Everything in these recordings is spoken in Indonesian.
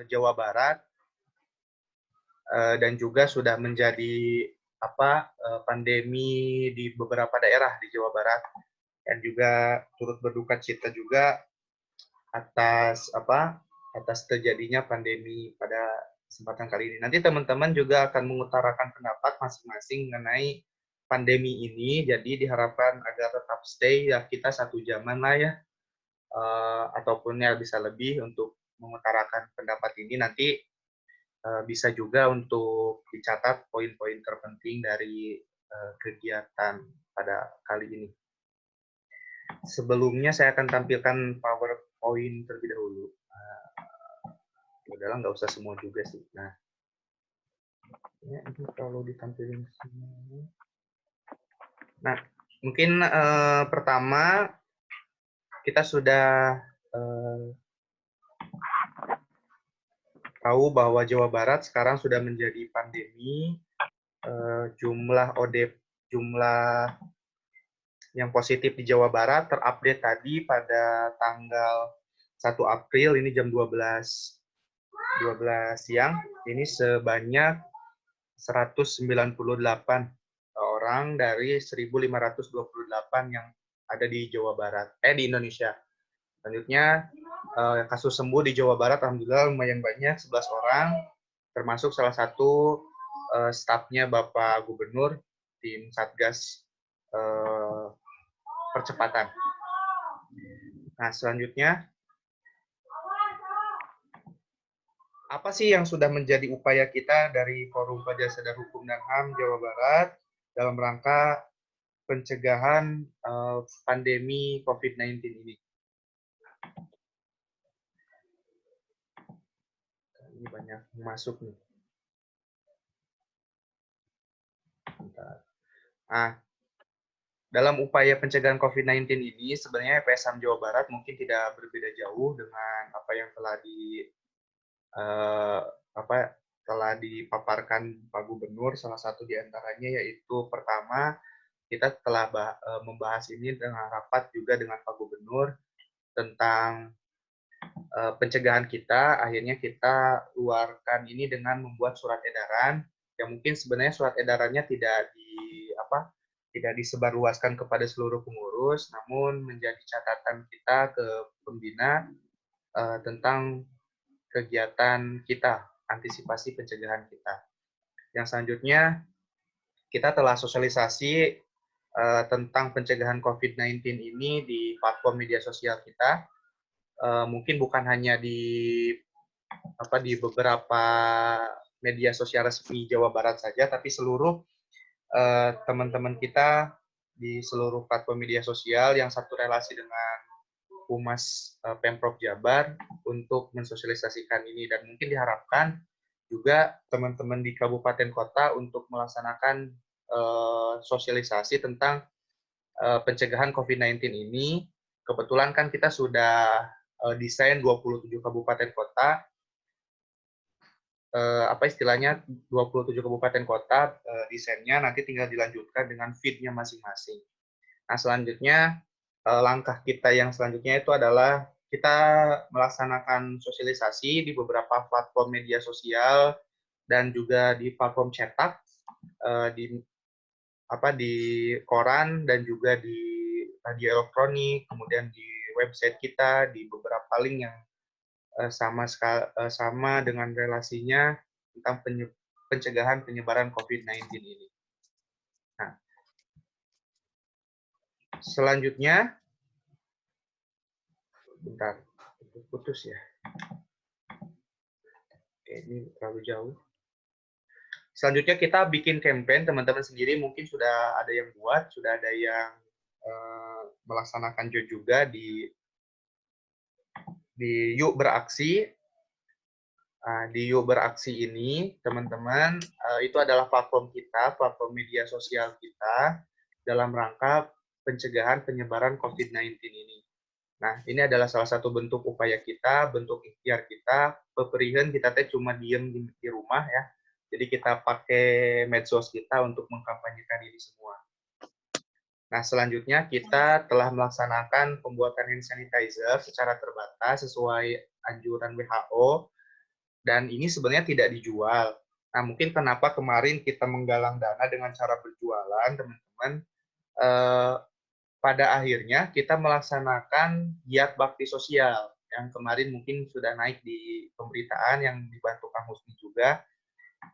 Jawa Barat dan juga sudah menjadi pandemi di beberapa daerah di Jawa Barat, dan juga turut berduka cita juga atas terjadinya pandemi pada kesempatan kali ini. Nanti teman-teman juga akan mengutarakan pendapat masing-masing mengenai pandemi ini, jadi diharapkan agar tetap stay ya, kita 1 jaman lah ya, ataupun ya bisa lebih untuk mengutarakan pendapat ini. Nanti bisa juga untuk dicatat poin-poin terpenting dari kegiatan pada kali ini. Sebelumnya saya akan tampilkan PowerPoint terlebih dahulu. Udahlah, nggak usah semua juga sih. Nah, ya, ini kalau ditampilin semua. Nah, mungkin pertama kita sudah tahu bahwa Jawa Barat sekarang sudah menjadi pandemi. Jumlah yang positif di Jawa Barat terupdate tadi pada tanggal 1 April, ini jam 12 siang, ini sebanyak 198 orang dari 1.528 yang ada di Jawa Barat, di Indonesia. Selanjutnya, kasus sembuh di Jawa Barat alhamdulillah lumayan banyak, 11 orang, termasuk salah satu stafnya Bapak Gubernur, tim Satgas percepatan. Nah, selanjutnya, apa sih yang sudah menjadi upaya kita dari Forum Pelajar Sadar Hukum dan HAM Jawa Barat dalam rangka pencegahan pandemi COVID-19 ini? Ini banyak masuk nih. Nah, dalam upaya pencegahan COVID-19 ini, sebenarnya FPSHAM Jawa Barat mungkin tidak berbeda jauh dengan apa yang telah dipaparkan Pak Gubernur. Salah satu di antaranya yaitu pertama, kita telah membahas ini dengan rapat juga dengan Pak Gubernur tentang pencegahan kita. Akhirnya kita luarkan ini dengan membuat surat edaran yang mungkin sebenarnya surat edarannya tidak disebarluaskan kepada seluruh pengurus, namun menjadi catatan kita ke pembina tentang kegiatan kita, antisipasi pencegahan kita. Yang selanjutnya, kita telah sosialisasi tentang pencegahan COVID-19 ini di platform media sosial kita. Mungkin bukan hanya di beberapa media sosial resmi Jawa Barat saja, tapi seluruh teman-teman kita di seluruh platform media sosial yang satu relasi dengan Humas Pemprov Jabar untuk mensosialisasikan ini, dan mungkin diharapkan juga teman-teman di kabupaten kota untuk melaksanakan sosialisasi tentang pencegahan COVID-19 ini. Kebetulan kan kita sudah desain 27 kabupaten kota, 27 kabupaten kota desainnya, nanti tinggal dilanjutkan dengan feed-nya masing-masing. Nah, selanjutnya langkah kita yang selanjutnya itu adalah kita melaksanakan sosialisasi di beberapa platform media sosial dan juga di platform cetak, di koran dan juga di radio elektronik, kemudian di website kita, di beberapa link yang sama dengan relasinya tentang pencegahan penyebaran COVID-19 ini. Nah, selanjutnya, bentar, putus ya. Oke, ini terlalu jauh. Selanjutnya kita bikin campaign, teman-teman sendiri mungkin sudah ada yang buat, sudah ada yang melaksanakan juga di Yuk Beraksi. Di Yuk Beraksi ini, teman-teman, itu adalah platform kita, platform media sosial kita dalam rangka pencegahan penyebaran COVID-19 ini. Nah, ini adalah salah satu bentuk upaya kita, bentuk ikhtiar kita. Peperihan kita cuma diem di rumah ya. Jadi kita pakai medsos kita untuk mengkampanyekan ini semua. Nah, selanjutnya kita telah melaksanakan pembuatan hand sanitizer secara terbatas sesuai anjuran WHO Dan ini sebenarnya tidak dijual. Nah, mungkin kenapa kemarin kita menggalang dana dengan cara berjualan, teman-teman. Pada akhirnya kita melaksanakan giat bakti sosial yang kemarin mungkin sudah naik di pemberitaan yang dibantu Kang Husni juga.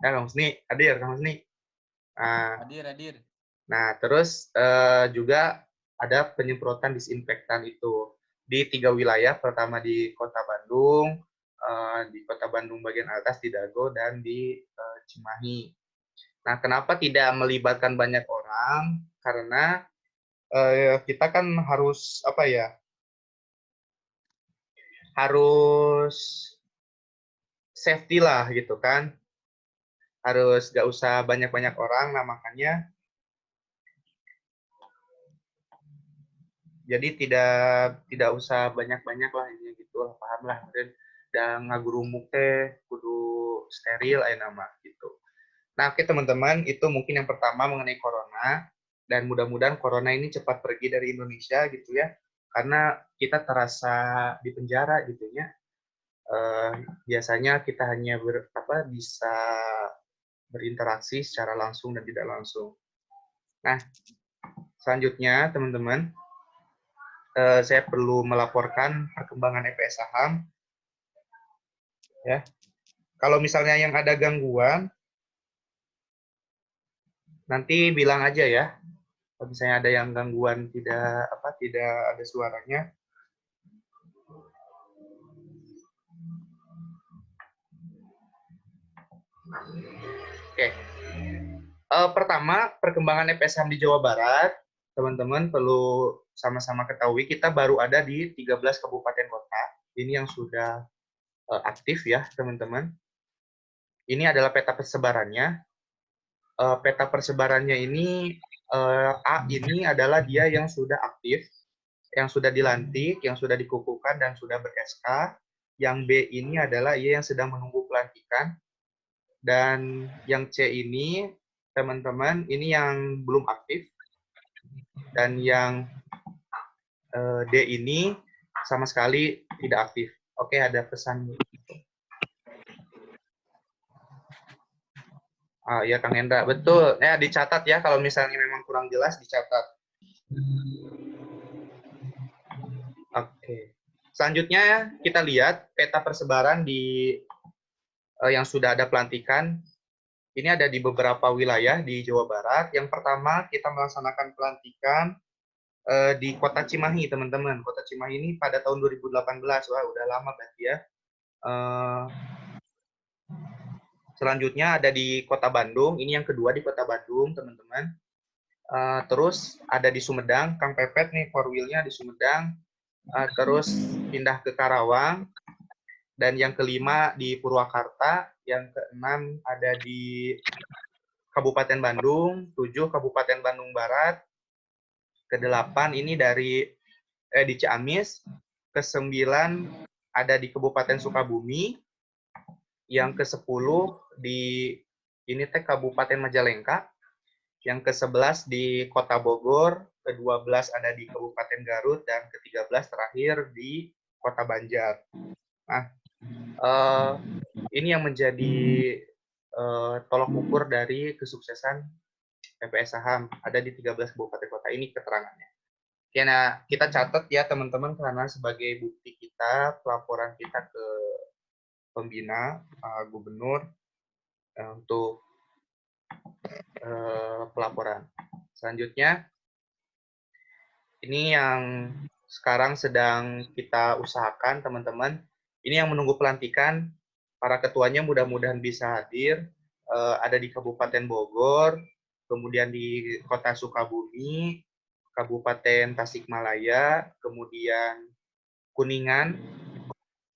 Nah, Kang Husni, hadir Kang Husni. Hadir. Nah, terus juga ada penyemprotan disinfektan itu di 3 wilayah, pertama di Kota Bandung, di Kota Bandung bagian atas di Dago, dan di Cimahi. Nah, kenapa tidak melibatkan banyak orang? Karena kita kan harus apa ya? Harus safety lah gitu kan. Harus gak usah banyak-banyak orang. Nah, makanya jadi tidak usah banyak-banyak lah ini gitu, paham lah. Dan ngagurumuk teh kudu steril nama gitu. Nah, oke teman-teman, itu mungkin yang pertama mengenai corona, dan mudah-mudahan corona ini cepat pergi dari Indonesia gitu ya, karena kita terasa di penjara gitu ya. Biasanya kita hanya bisa berinteraksi secara langsung dan tidak langsung. Nah, selanjutnya teman-teman, saya perlu melaporkan perkembangan EPS saham. Ya, kalau misalnya yang ada gangguan, nanti bilang aja ya. Kalau misalnya ada yang gangguan tidak ada suaranya. Oke. Pertama, perkembangan EPS saham di Jawa Barat, teman-teman perlu sama-sama ketahui kita baru ada di 13 kabupaten kota. Ini yang sudah aktif ya, teman-teman. Ini adalah peta persebarannya. Peta persebarannya ini A ini adalah dia yang sudah aktif, yang sudah dilantik, yang sudah dikukuhkan dan sudah ber-SK. Yang B ini adalah ia yang sedang menunggu pelantikan. Dan yang C ini, teman-teman, ini yang belum aktif. Dan yang D ini sama sekali tidak aktif. Oke, ada pesan. Ya, Kang Hendra. Betul. Ya, dicatat ya. Kalau misalnya memang kurang jelas, dicatat. Oke. Selanjutnya, kita lihat peta persebaran di yang sudah ada pelantikan. Ini ada di beberapa wilayah di Jawa Barat. Yang pertama, kita melaksanakan pelantikan di Kota Cimahi, teman-teman. Kota Cimahi ini pada tahun 2018. Wah, udah lama berarti ya. Selanjutnya ada di Kota Bandung. Ini yang kedua di Kota Bandung, teman-teman. Terus ada di Sumedang. Kang Pepet nih, four wheel-nya di Sumedang. Terus pindah ke Karawang. Dan yang kelima di Purwakarta. Yang keenam ada di Kabupaten Bandung. 7 Kabupaten Bandung Barat. Ke-8 ini di Ciamis. Ke-9 ada di Kabupaten Sukabumi. Yang ke-10 di Kabupaten Majalengka. Yang ke-11 di Kota Bogor. Ke-12 ada di Kabupaten Garut. Dan ke-13 terakhir di Kota Banjar. Nah, ini yang menjadi tolok ukur dari kesuksesan EPS saham. Ada di 13 kabupaten kota. Ini keterangannya. Ya, nah, kita catat ya teman-teman, karena sebagai bukti kita, pelaporan kita ke pembina, gubernur, untuk pelaporan. Selanjutnya, ini yang sekarang sedang kita usahakan teman-teman. Ini yang menunggu pelantikan, para ketuanya mudah-mudahan bisa hadir. Ada di Kabupaten Bogor, kemudian di Kota Sukabumi, Kabupaten Tasikmalaya, kemudian Kuningan,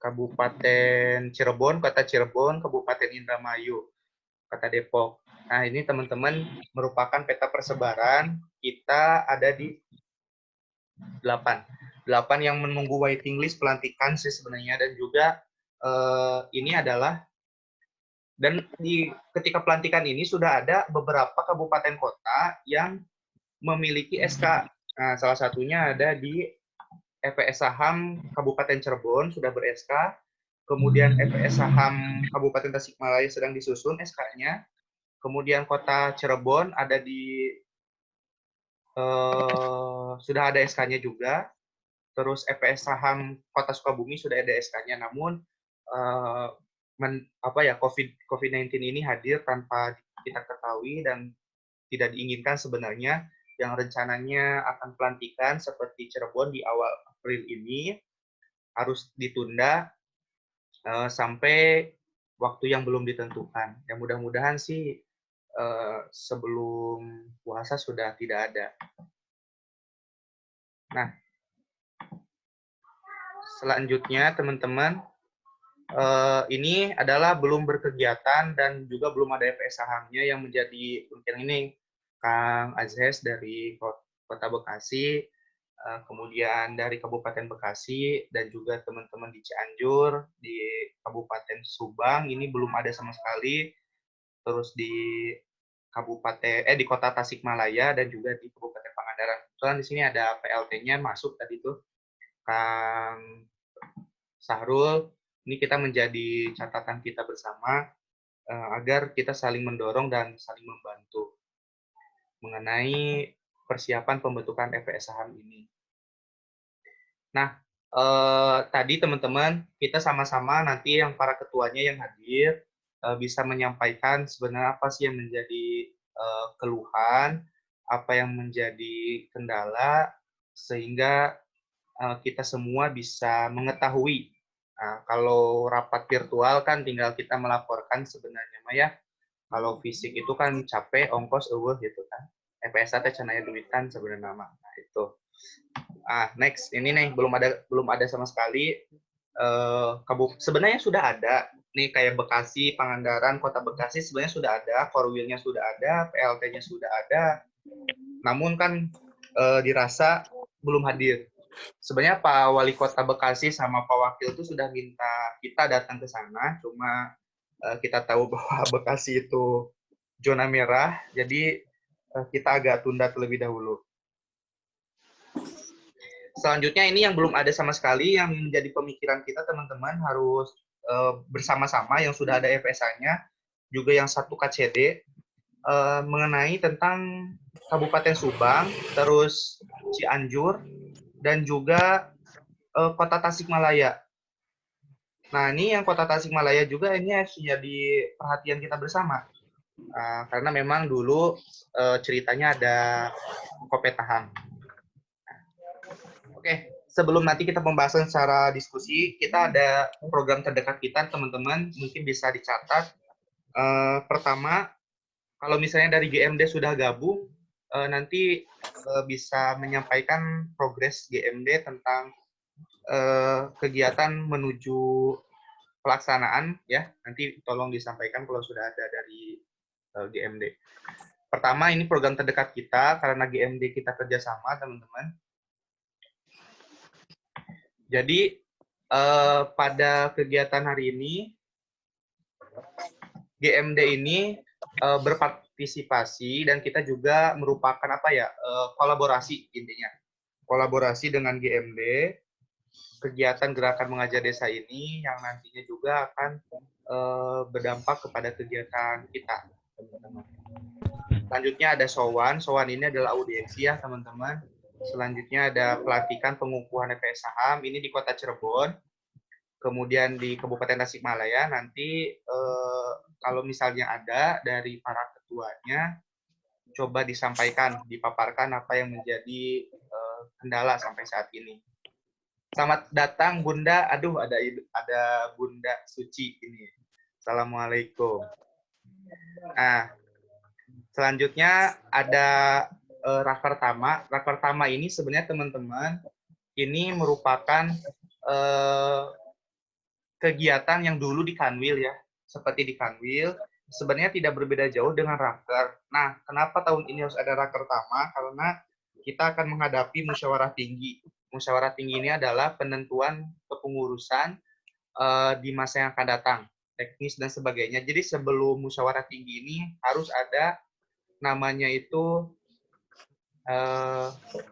Kabupaten Cirebon, Kota Cirebon, Kabupaten Indramayu, Kota Depok. Nah, ini teman-teman merupakan peta persebaran. Kita ada di 8 yang menunggu waiting list pelantikan sih sebenarnya. Dan juga ini adalah, dan ketika pelantikan ini sudah ada beberapa kabupaten kota yang memiliki SK. Nah, salah satunya ada di EPS saham Kabupaten Cirebon sudah ber-SK, kemudian EPS saham Kabupaten Tasikmalaya sedang disusun SK-nya. Kemudian Kota Cirebon ada di sudah ada SK-nya juga. Terus EPS Saham Kota Sukabumi sudah ada SK-nya. Namun COVID-19 ini hadir tanpa kita ketahui dan tidak diinginkan sebenarnya. Yang rencananya akan pelantikan seperti Cirebon di awal April ini harus ditunda sampai waktu yang belum ditentukan. Ya mudah-mudahan sih sebelum puasa sudah tidak ada. Nah, selanjutnya teman-teman, ini adalah belum berkegiatan dan juga belum ada EPS sahamnya yang menjadi mungkin ini Kang Azhes dari Kota Bekasi, kemudian dari Kabupaten Bekasi, dan juga teman-teman di Cianjur, di Kabupaten Subang, ini belum ada sama sekali. Terus di di Kota Tasikmalaya dan juga di Kabupaten Pangandaran. Kebetulan di sini ada PLT-nya masuk tadi tuh, Kang Sahrul. Ini kita menjadi catatan kita bersama agar kita saling mendorong dan saling membantu mengenai persiapan pembentukan EPS saham ini. Nah, tadi teman-teman, kita sama-sama nanti yang para ketuanya yang hadir bisa menyampaikan sebenarnya apa sih yang menjadi keluhan, apa yang menjadi kendala, sehingga kita semua bisa mengetahui. Nah, kalau rapat virtual kan tinggal kita melaporkan sebenarnya, Maya. Kalau fisik itu kan capek, ongkos, gitu kan. EPS teh cenaya duit kan sebenarnya nama. Nah, itu. Next, ini nih belum ada sama sekali. Sebenarnya sudah ada. Nih kayak Bekasi, Pangandaran, Kota Bekasi sebenarnya sudah ada, Korwilnya sudah ada, PLT-nya sudah ada. Namun kan dirasa belum hadir. Sebenarnya Pak Wali Kota Bekasi sama Pak Wakil itu sudah minta kita datang ke sana, cuma kita tahu bahwa Bekasi itu zona merah, jadi kita agak tunda terlebih dahulu. Selanjutnya ini yang belum ada sama sekali, yang menjadi pemikiran kita teman-teman harus bersama-sama yang sudah ada FSA-nya, juga yang satu KCD, mengenai tentang Kabupaten Subang, terus Cianjur, dan juga Kota Tasikmalaya. Nah, ini yang Kota Tasikmalaya juga ini harus jadi perhatian kita bersama. Karena memang dulu ceritanya ada Kopetahang. Oke, sebelum nanti kita pembahasan secara diskusi, kita ada program terdekat kita, teman-teman, mungkin bisa dicatat. Pertama, kalau misalnya dari GMD sudah gabung, nanti bisa menyampaikan progres GMD tentang kegiatan menuju pelaksanaan, ya. Nanti tolong disampaikan kalau sudah ada dari GMD. Pertama, ini program terdekat kita, karena GMD kita kerjasama, teman-teman. Jadi pada kegiatan hari ini, GMD ini berpartisipasi dan kita juga merupakan kolaborasi intinya. Kolaborasi dengan GMD, kegiatan gerakan mengajar desa ini yang nantinya juga akan berdampak kepada kegiatan kita, teman-teman. Selanjutnya ada SOWAN. SOWAN ini adalah audiensi ya, teman-teman. Selanjutnya ada pelatihan pengukuhan EPS saham, ini di Kota Cirebon. Kemudian di Kabupaten Tasikmalaya, nanti kalau misalnya ada dari para ketuanya, coba disampaikan, dipaparkan apa yang menjadi kendala sampai saat ini. Selamat datang Bunda, aduh ada Bunda Suci ini. Assalamualaikum. Nah, selanjutnya ada Rakertama. Rakertama ini sebenarnya teman-teman, ini merupakan kegiatan yang dulu di Kanwil ya, seperti di Kanwil, sebenarnya tidak berbeda jauh dengan Raker. Nah, kenapa tahun ini harus ada Rakertama? Karena kita akan menghadapi musyawarah tinggi. Musyawarah tinggi ini adalah penentuan kepengurusan di masa yang akan datang, teknis dan sebagainya. Jadi sebelum musyawarah tinggi ini harus ada namanya itu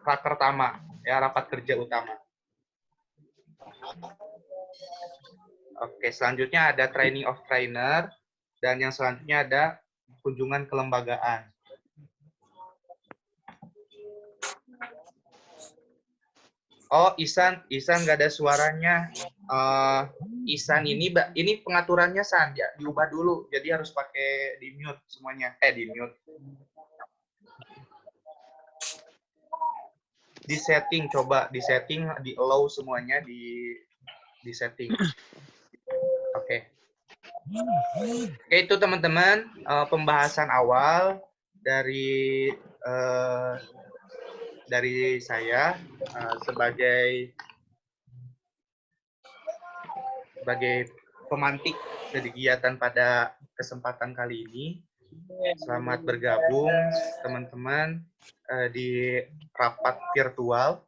Rakertama, ya, rapat kerja utama. Oke, selanjutnya ada training of trainer, dan yang selanjutnya ada kunjungan kelembagaan. Oh, Isan nggak ada suaranya. Isan ini pengaturannya San, ya, diubah dulu. Jadi harus pakai di mute semuanya. Di mute. Di setting, coba di setting, di allow semuanya di setting. Oke. Oke, itu teman-teman pembahasan awal dari saya sebagai pemantik dari kegiatan pada kesempatan kali ini. Selamat bergabung teman-teman di rapat virtual.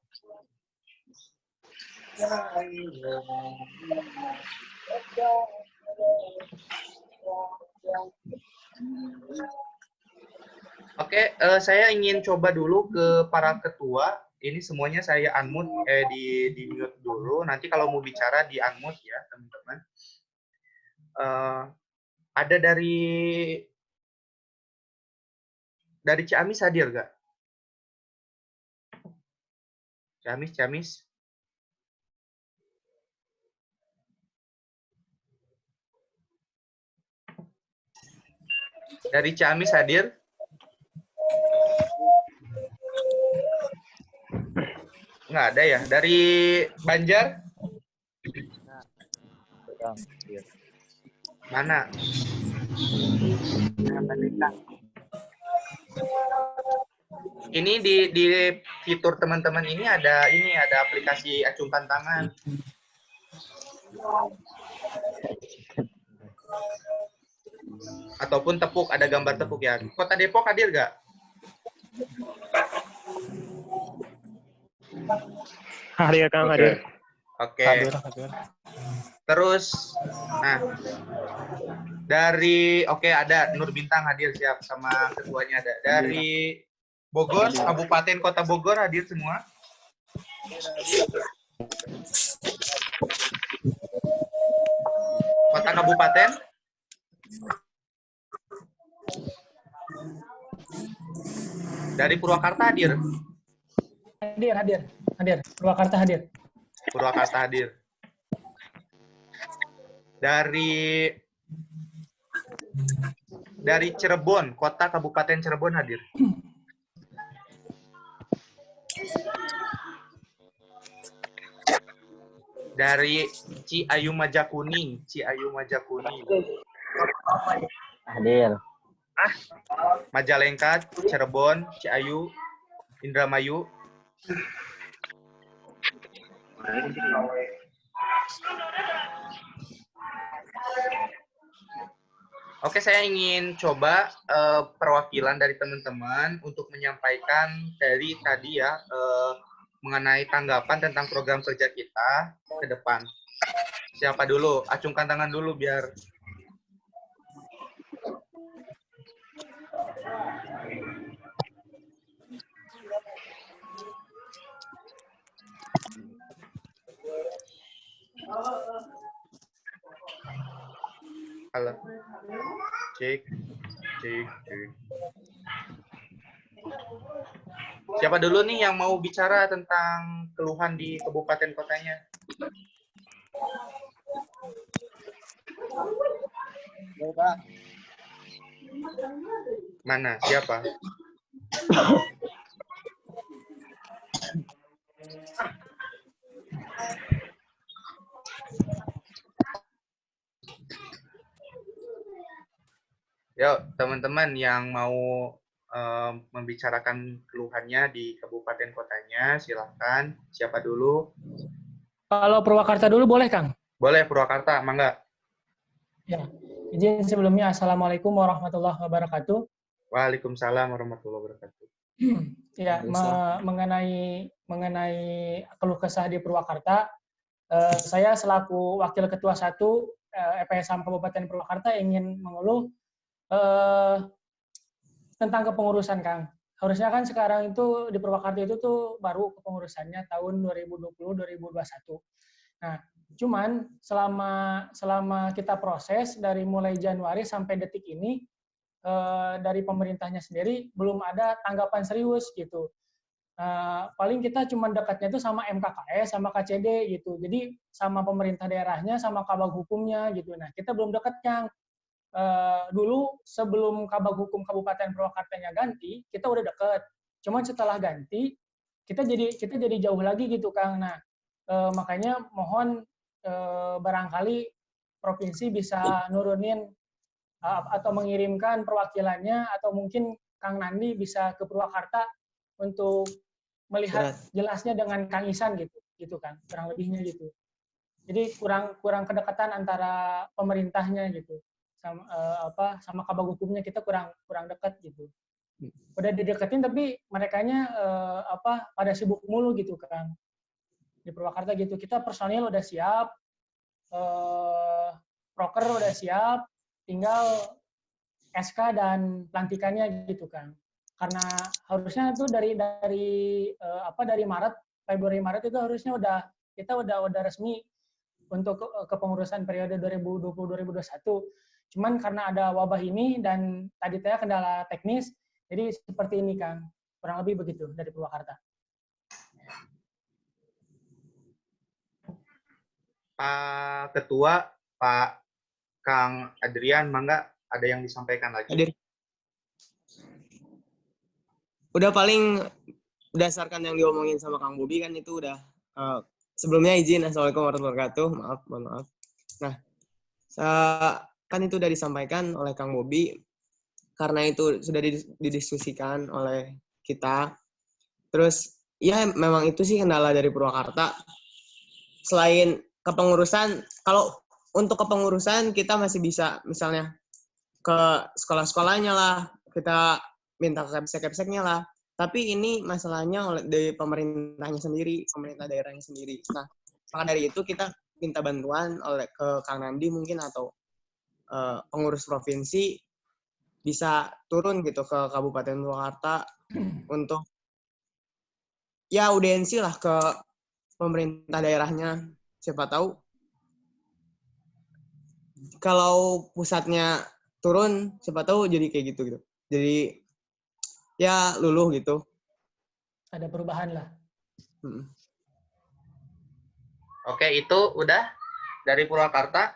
Oke, saya ingin coba dulu ke para ketua. Ini semuanya saya unmute, di mute dulu. Nanti kalau mau bicara di unmute ya, teman-teman. Ada dari Ciamis hadir nggak? Ciamis. Dari Ciamis hadir? Nggak ada ya. Dari Banjar? Mana? Ini di fitur teman-teman ini ada aplikasi acungkan tangan. Ataupun tepuk, ada gambar tepuk ya. Kota Depok hadir nggak? Hadir, Kang, hadir. Oke. Hadir. Terus, nah, ada Nur Bintang hadir, siap, sama ketuanya ada. Dari Bogor, Kabupaten Kota Bogor hadir semua. Kota Kabupaten. Dari Purwakarta hadir. Hadir. Purwakarta hadir. Dari Cirebon, Kota Kabupaten Cirebon hadir. Dari Ciayu Majakuning. Hadir. Majalengka, Cirebon, Ciayu, Indramayu. Oke, saya ingin coba perwakilan dari teman-teman untuk menyampaikan dari tadi ya mengenai tanggapan tentang program kerja kita ke depan. Siapa dulu? Acungkan tangan dulu biar. Halo. Cek. Siapa dulu nih yang mau bicara tentang keluhan di kabupaten kotanya? Mana? Siapa? Yuk, teman-teman yang mau membicarakan keluhannya di kabupaten kotanya, silahkan. Siapa dulu? Kalau Purwakarta dulu boleh, Kang? Boleh, Purwakarta, mangga. Ya, izin sebelumnya Assalamualaikum warahmatullahi wabarakatuh. Waalaikumsalam warahmatullahi wabarakatuh. Ya, mengenai keluh kesah di Purwakarta, saya selaku Wakil Ketua 1 EPSAM Kabupaten Purwakarta ingin mengeluh tentang kepengurusan, Kang. Harusnya kan sekarang itu di Purwakarta itu tuh baru kepengurusannya tahun 2020-2021. Nah, Cuman selama kita proses dari mulai Januari sampai detik ini, dari pemerintahnya sendiri belum ada tanggapan serius gitu. Paling kita cuma dekatnya itu sama MKKS, sama KCD gitu. Jadi sama pemerintah daerahnya, sama Kabag Hukumnya gitu. Nah, kita belum dekat, Kang. Dulu sebelum Kabag Hukum Kabupaten Purwakartanya ganti, kita udah deket. Cuman setelah ganti, kita jadi jauh lagi gitu, Kang. Nah, makanya mohon barangkali provinsi bisa nurunin atau mengirimkan perwakilannya, atau mungkin Kang Nandi bisa ke Purwakarta untuk melihat jelasnya dengan Kang Isan gitu kan, kurang lebihnya gitu. Jadi kurang kedekatan antara pemerintahnya gitu sama Kabag Hukumnya, kita kurang dekat gitu. Udah dideketin tapi merekanya pada sibuk mulu gitu kan di Purwakarta gitu. Kita personil udah siap, proker udah siap, tinggal SK dan pelantikannya gitu kan. Karena harusnya tuh dari Maret, Februari Maret itu harusnya kita udah resmi untuk kepengurusan periode 2020-2021. Cuman karena ada wabah ini dan tadi kendala teknis, jadi seperti ini Kang. Kurang lebih begitu dari Purwakarta. Pak Ketua, Pak Kang Adrian, mangga ada yang disampaikan lagi? Hadir. Udah paling berdasarkan yang diomongin sama Kang Bobi kan itu udah. Sebelumnya izin, Assalamualaikum warahmatullahi wabarakatuh. Mohon maaf. Nah, kan itu udah disampaikan oleh Kang Bobi. Karena itu sudah didiskusikan oleh kita. Terus, ya memang itu sih kendala dari Purwakarta. Selain kepengurusan, kalau untuk kepengurusan kita masih bisa misalnya ke sekolah-sekolahnya lah, kita minta ke kepsek-kepseknya lah. Tapi ini masalahnya dari pemerintahnya sendiri, pemerintah daerahnya sendiri. Nah, maka dari itu kita minta bantuan ke Kang Nandi mungkin atau pengurus provinsi bisa turun gitu ke Kabupaten Purwakarta untuk ya audiensi lah ke pemerintah daerahnya. Siapa tahu kalau pusatnya turun, siapa tahu jadi kayak gitu. Jadi ya luluh gitu. Ada perubahan lah. Oke, itu udah dari Purwakarta.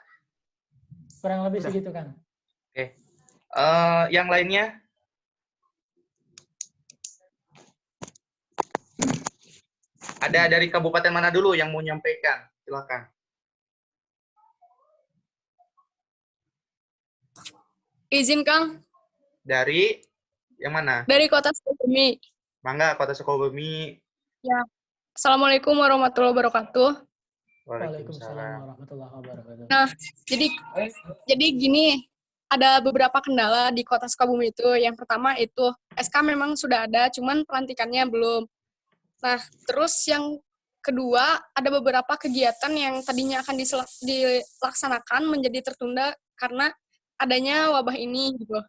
Kurang lebih segitu kan. Oke. Yang lainnya? Ada dari kabupaten mana dulu yang mau nyampaikan? Silakan. Izin, Kang. Dari yang mana? Dari Kota Sukabumi. Mangga, Kota Sukabumi. Ya. Assalamualaikum warahmatullahi wabarakatuh. Waalaikumsalam warahmatullahi wabarakatuh. Nah, jadi gini, ada beberapa kendala di Kota Sukabumi itu. Yang pertama itu SK memang sudah ada, cuman pelantikannya belum. Nah, terus yang kedua, ada beberapa kegiatan yang tadinya akan dilaksanakan menjadi tertunda karena adanya wabah ini gitu.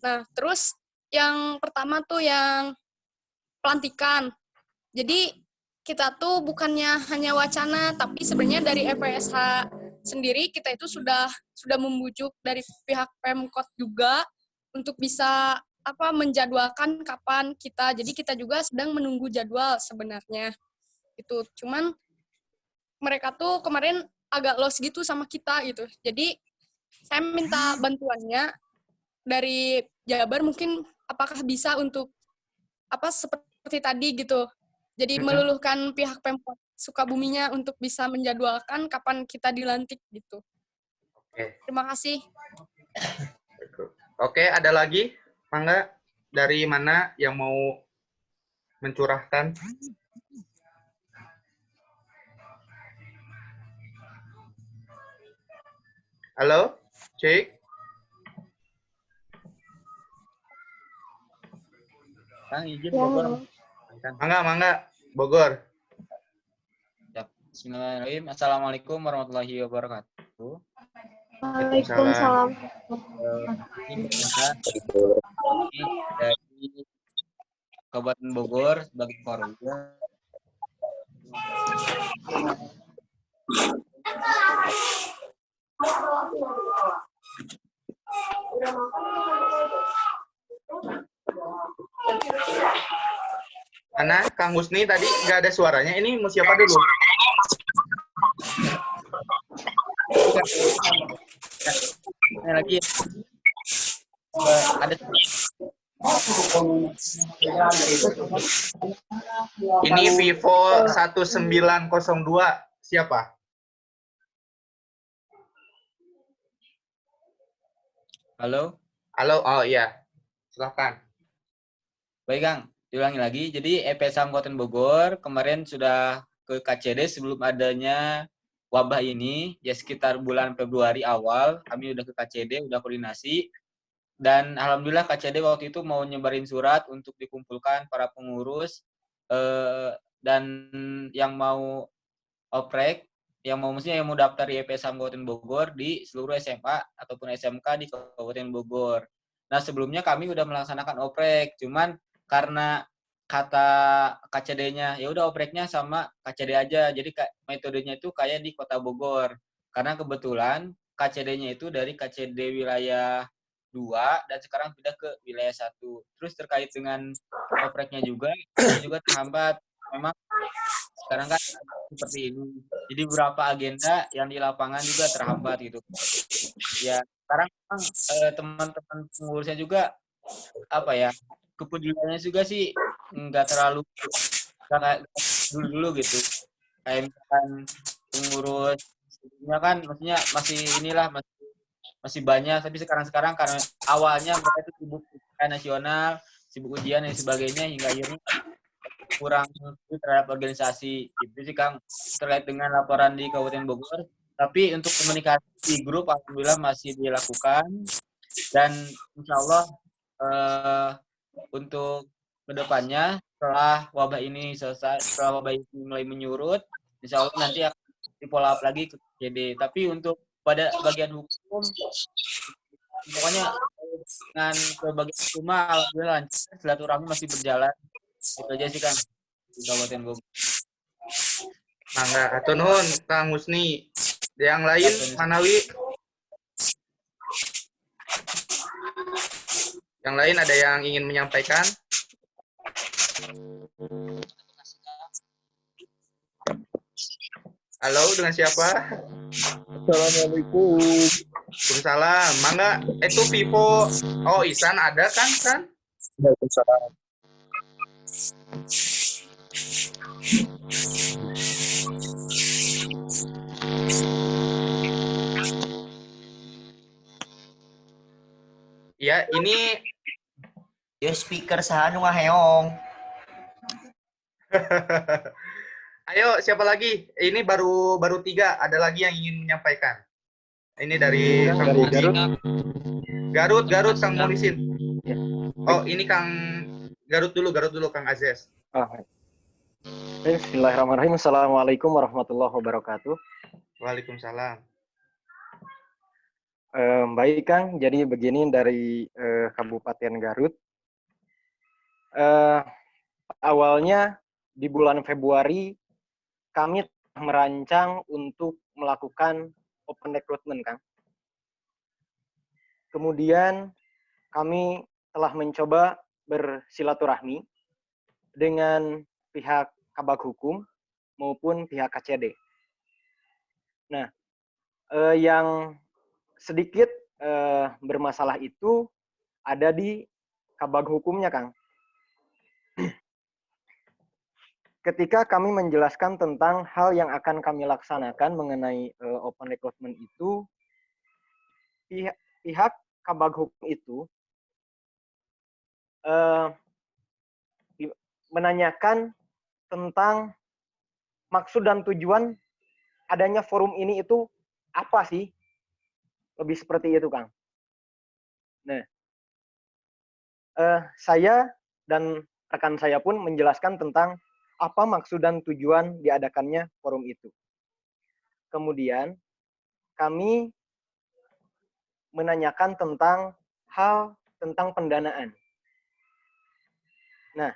Nah, terus yang pertama tuh yang pelantikan. Jadi kita tuh bukannya hanya wacana, tapi sebenarnya dari FPSH sendiri kita itu sudah membujuk dari pihak Pemkot juga untuk bisa menjadwalkan kapan kita. Jadi kita juga sedang menunggu jadwal sebenarnya. Itu cuman mereka tuh kemarin agak lost gitu sama kita gitu. Jadi saya minta bantuannya dari Jabar, mungkin apakah bisa untuk seperti tadi gitu. Jadi meluluhkan pihak Pemkot Sukabuminya untuk bisa menjadwalkan kapan kita dilantik gitu. Oke. Terima kasih. Oke, ada lagi? Mangga, dari mana yang mau mencurahkan? Halo, cek. Kang, izin Bogor. Mangga, Bogor. Bismillahirrahmanirrahim. Assalamualaikum warahmatullahi wabarakatuh. Waalaikumsalam. Ini dari Kabupaten Bogor sebagai Korwil. Mana Kang Husni tadi nggak ada suaranya. Ini mau siapa dulu? Ini lagi ada Ini Vivo 1902. Siapa? halo. Halo, oh iya. Silakan. Baik, Kang. Diulangi lagi. Jadi EPSA Kabupaten Bogor kemarin sudah ke KCD sebelum adanya wabah ini. Ya sekitar bulan Februari awal kami udah ke KCD, udah koordinasi. Dan alhamdulillah KCD waktu itu mau nyebarin surat untuk dikumpulkan para pengurus dan yang mau oprek, yang mau maksudnya yang mau daftar di EPSA Kabupaten Bogor di seluruh SMA ataupun SMK di Kabupaten Bogor. Nah, sebelumnya kami udah melaksanakan oprek, cuman karena kata KCD-nya ya udah opreknya sama KCD aja. Jadi metodenya itu kayak di Kota Bogor. Karena kebetulan KCD-nya itu dari KCD wilayah 2 dan sekarang pindah ke wilayah 1. Terus terkait dengan opreknya juga, ini juga terhambat. Memang sekarang kan seperti ini. Jadi beberapa agenda yang di lapangan juga terhambat gitu. Ya, sekarang teman-teman pengurusnya juga apa ya, kepeduliannya juga sih nggak terlalu kayak dulu gitu. Kayak misalkan pengurus sebelumnya kan maksudnya masih inilah masih banyak, tapi sekarang karena awalnya mereka itu sibuk ujian nasional, sibuk ujian dan sebagainya hingga akhirnya kurang terhadap organisasi. Itu sih Kang terkait dengan laporan di Kabupaten Bogor. Tapi untuk komunikasi di grup alhamdulillah masih dilakukan dan insya Allah untuk kedepannya setelah wabah ini selesai, setelah wabah ini mulai menyurut, insya Allah nanti akan di-follow up lagi ke KCD. Tapi untuk pada bagian hukum, pokoknya dengan ke bagian hukum alhamdulillah lancar, silaturahmi masih berjalan. Itu aja sih Kang di Kabupaten Bogor. Mangga, atur nuhun Kang Husni. Yang lain Manawi? Yang lain ada yang ingin menyampaikan? Halo, dengan siapa? Assalamualaikum. Waalaikumsalam. Mangga, itu Vivo. Oh, Isan ada kan, San? Waalaikumsalam. Ya, ini Ya speaker saha nu ngaheong. Ayo, siapa lagi? Ini baru 3. Ada lagi yang ingin menyampaikan. Ini dari Kang Dari Budi. Garut, Kang Molisin. Ya. Oh, ini Kang Garut dulu, Kang Azes. Bismillahirrahmanirrahim. Assalamualaikum warahmatullahi wabarakatuh. Waalaikumsalam. Baik Kang, jadi begini dari Kabupaten Garut. Awalnya di bulan Februari kami merancang untuk melakukan open recruitment, Kang. Kemudian kami telah mencoba bersilaturahmi dengan pihak Kabag Hukum maupun pihak KCD. Nah, yang sedikit bermasalah itu ada di Kabag Hukumnya, Kang. Ketika kami menjelaskan tentang hal yang akan kami laksanakan mengenai open recruitment itu, pihak Kabag Hukum itu menanyakan tentang maksud dan tujuan adanya forum ini itu apa sih? Lebih seperti itu, Kang. Nah, saya dan rekan saya pun menjelaskan tentang apa maksud dan tujuan diadakannya forum itu. Kemudian, kami menanyakan tentang hal tentang pendanaan. Nah,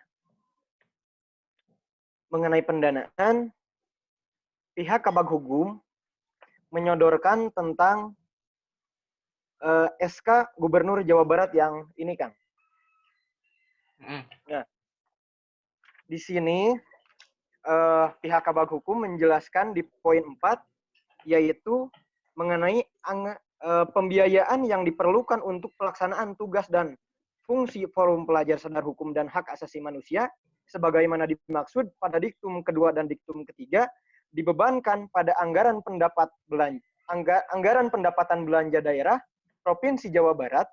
mengenai pendanaan, pihak Kabag Hukum menyodorkan tentang SK Gubernur Jawa Barat yang ini, Kang. Nah, di sini pihak Kabag Hukum menjelaskan di poin 4, yaitu mengenai pembiayaan yang diperlukan untuk pelaksanaan tugas dan fungsi Forum Pelajar Sadar Hukum dan Hak Asasi Manusia, sebagaimana dimaksud pada diktum kedua dan diktum ketiga, dibebankan pada anggaran pendapatan belanja daerah Provinsi Jawa Barat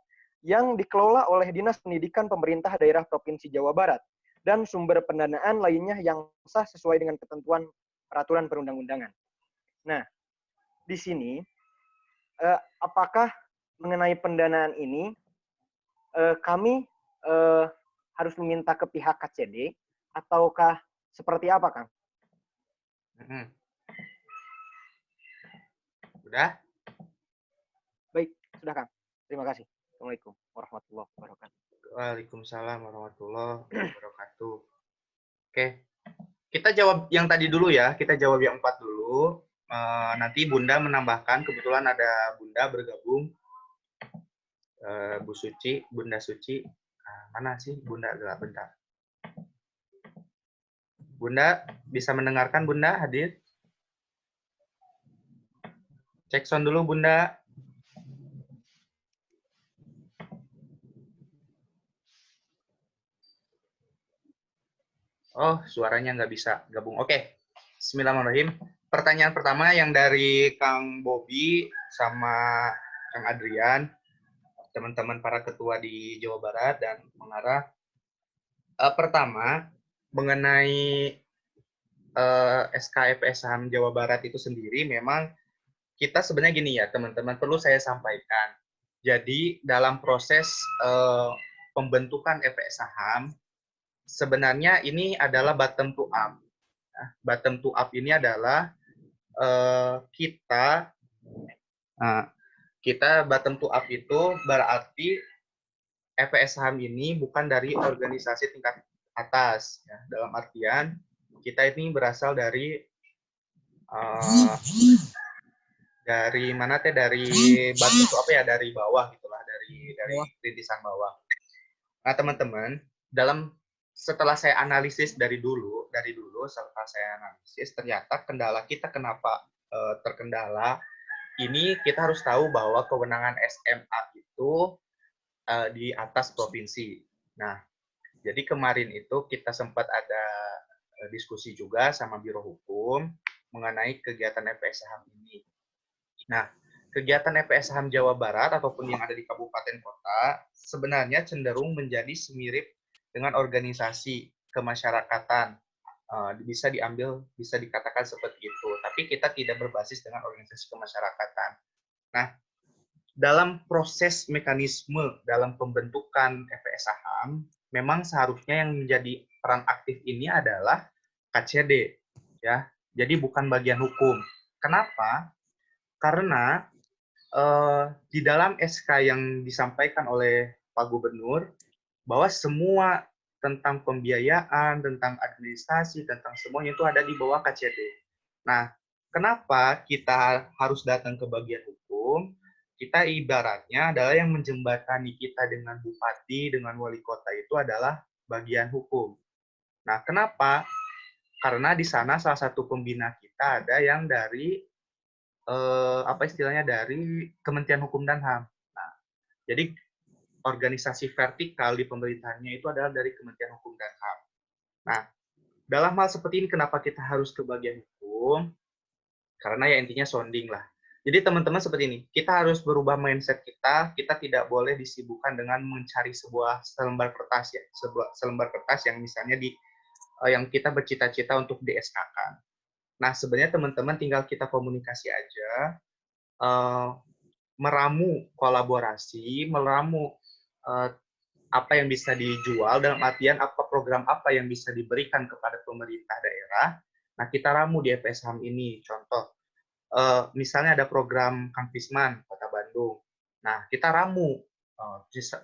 yang dikelola oleh Dinas Pendidikan Pemerintah Daerah Provinsi Jawa Barat dan sumber pendanaan lainnya yang sah sesuai dengan ketentuan peraturan perundang-undangan. Nah, di sini apakah mengenai pendanaan ini kami harus meminta ke pihak KCD ataukah seperti apa, Kang? Udah? Baik, sudah, Kang. Terima kasih. Assalamualaikum warahmatullahi wabarakatuh. Waalaikumsalam warahmatullahi wabarakatuh. Oke, kita jawab yang tadi dulu ya. Kita jawab yang 4 dulu. Nanti Bunda menambahkan, kebetulan ada Bunda bergabung. Bu Suci, Bunda Suci. Mana sih Bunda? Bentar. Bunda, bisa mendengarkan Bunda hadir? Cek sound dulu Bunda. Oh, suaranya nggak bisa gabung. Oke, Bismillahirrahmanirrahim. Pertanyaan pertama yang dari Kang Bobi sama Kang Adrian, teman-teman para ketua di Jawa Barat dan mengarah. Pertama, mengenai SK FPSHAM Jawa Barat itu sendiri, memang kita sebenarnya gini ya, teman-teman, perlu saya sampaikan. Jadi, dalam proses pembentukan FPSHAM, sebenarnya ini adalah bottom to up. Nah, bottom to up ini adalah kita bottom to up itu berarti FPSHAM ini bukan dari organisasi tingkat atas. Ya. Dalam artian, kita ini berasal dari mana teh, dari bottom to up ya, dari bawah gitulah, dari rintisan bawah. Nah, teman-teman, setelah saya analisis dari dulu setelah saya analisis, ternyata kendala kita kenapa terkendala, ini kita harus tahu bahwa kewenangan SMA itu di atas provinsi. Nah, jadi kemarin itu kita sempat ada diskusi juga sama Biro Hukum mengenai kegiatan FPSHAM ini. Nah, kegiatan FPSHAM Jawa Barat ataupun yang ada di kabupaten kota sebenarnya cenderung menjadi semirip dengan organisasi kemasyarakatan, bisa dikatakan seperti itu. Tapi kita tidak berbasis dengan organisasi kemasyarakatan. Nah, dalam proses mekanisme dalam pembentukan FPSHAM, memang seharusnya yang menjadi peran aktif ini adalah KCD, ya. Jadi bukan bagian hukum. Kenapa? Karena di dalam SK yang disampaikan oleh Pak Gubernur, bahwa semua tentang pembiayaan, tentang administrasi, tentang semuanya itu ada di bawah KCD. Nah, kenapa kita harus datang ke bagian hukum? Kita ibaratnya adalah yang menjembatani kita dengan bupati, dengan wali kota itu adalah bagian hukum. Nah, kenapa? Karena di sana salah satu pembina kita ada yang dari dari Kementerian Hukum dan HAM. Nah, jadi organisasi vertikal di pemerintahannya itu adalah dari Kementerian Hukum dan HAM. Nah, dalam hal seperti ini kenapa kita harus ke bagian hukum? Karena ya intinya sounding lah. Jadi teman-teman seperti ini, kita harus berubah mindset kita tidak boleh disibukkan dengan mencari sebuah selembar kertas ya, selembar kertas yang misalnya yang kita bercita-cita untuk di SK-kan. Nah, sebenarnya teman-teman tinggal kita komunikasi aja, meramu kolaborasi, meramu apa yang bisa dijual, dalam artian program apa yang bisa diberikan kepada pemerintah daerah. Nah, kita ramu di FPSHAM ini. Contoh, misalnya ada program Kang Fisman, Kota Bandung. Nah, kita ramu,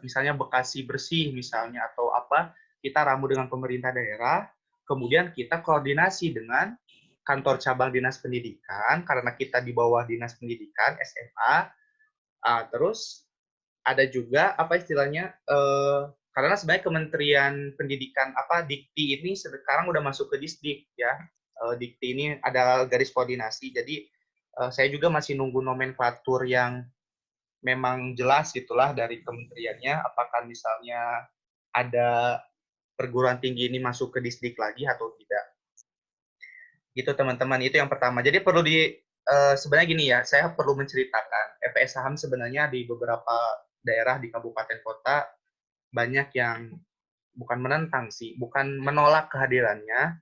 misalnya Bekasi Bersih misalnya, atau apa, kita ramu dengan pemerintah daerah, kemudian kita koordinasi dengan kantor cabang dinas pendidikan, karena kita di bawah dinas pendidikan SMA. Terus ada juga apa istilahnya, karena sebenarnya Kementerian Pendidikan Dikti ini sekarang udah masuk ke Disdik ya. Dikti ini ada garis koordinasi. Jadi saya juga masih nunggu nomenklatur yang memang jelas gitulah dari kementeriannya, apakah misalnya ada perguruan tinggi ini masuk ke Disdik lagi atau tidak. Gitu teman-teman, itu yang pertama. Jadi perlu sebenarnya gini ya, saya perlu menceritakan EPS Saham sebenarnya di beberapa daerah di kabupaten kota banyak yang bukan menentang sih, bukan menolak kehadirannya.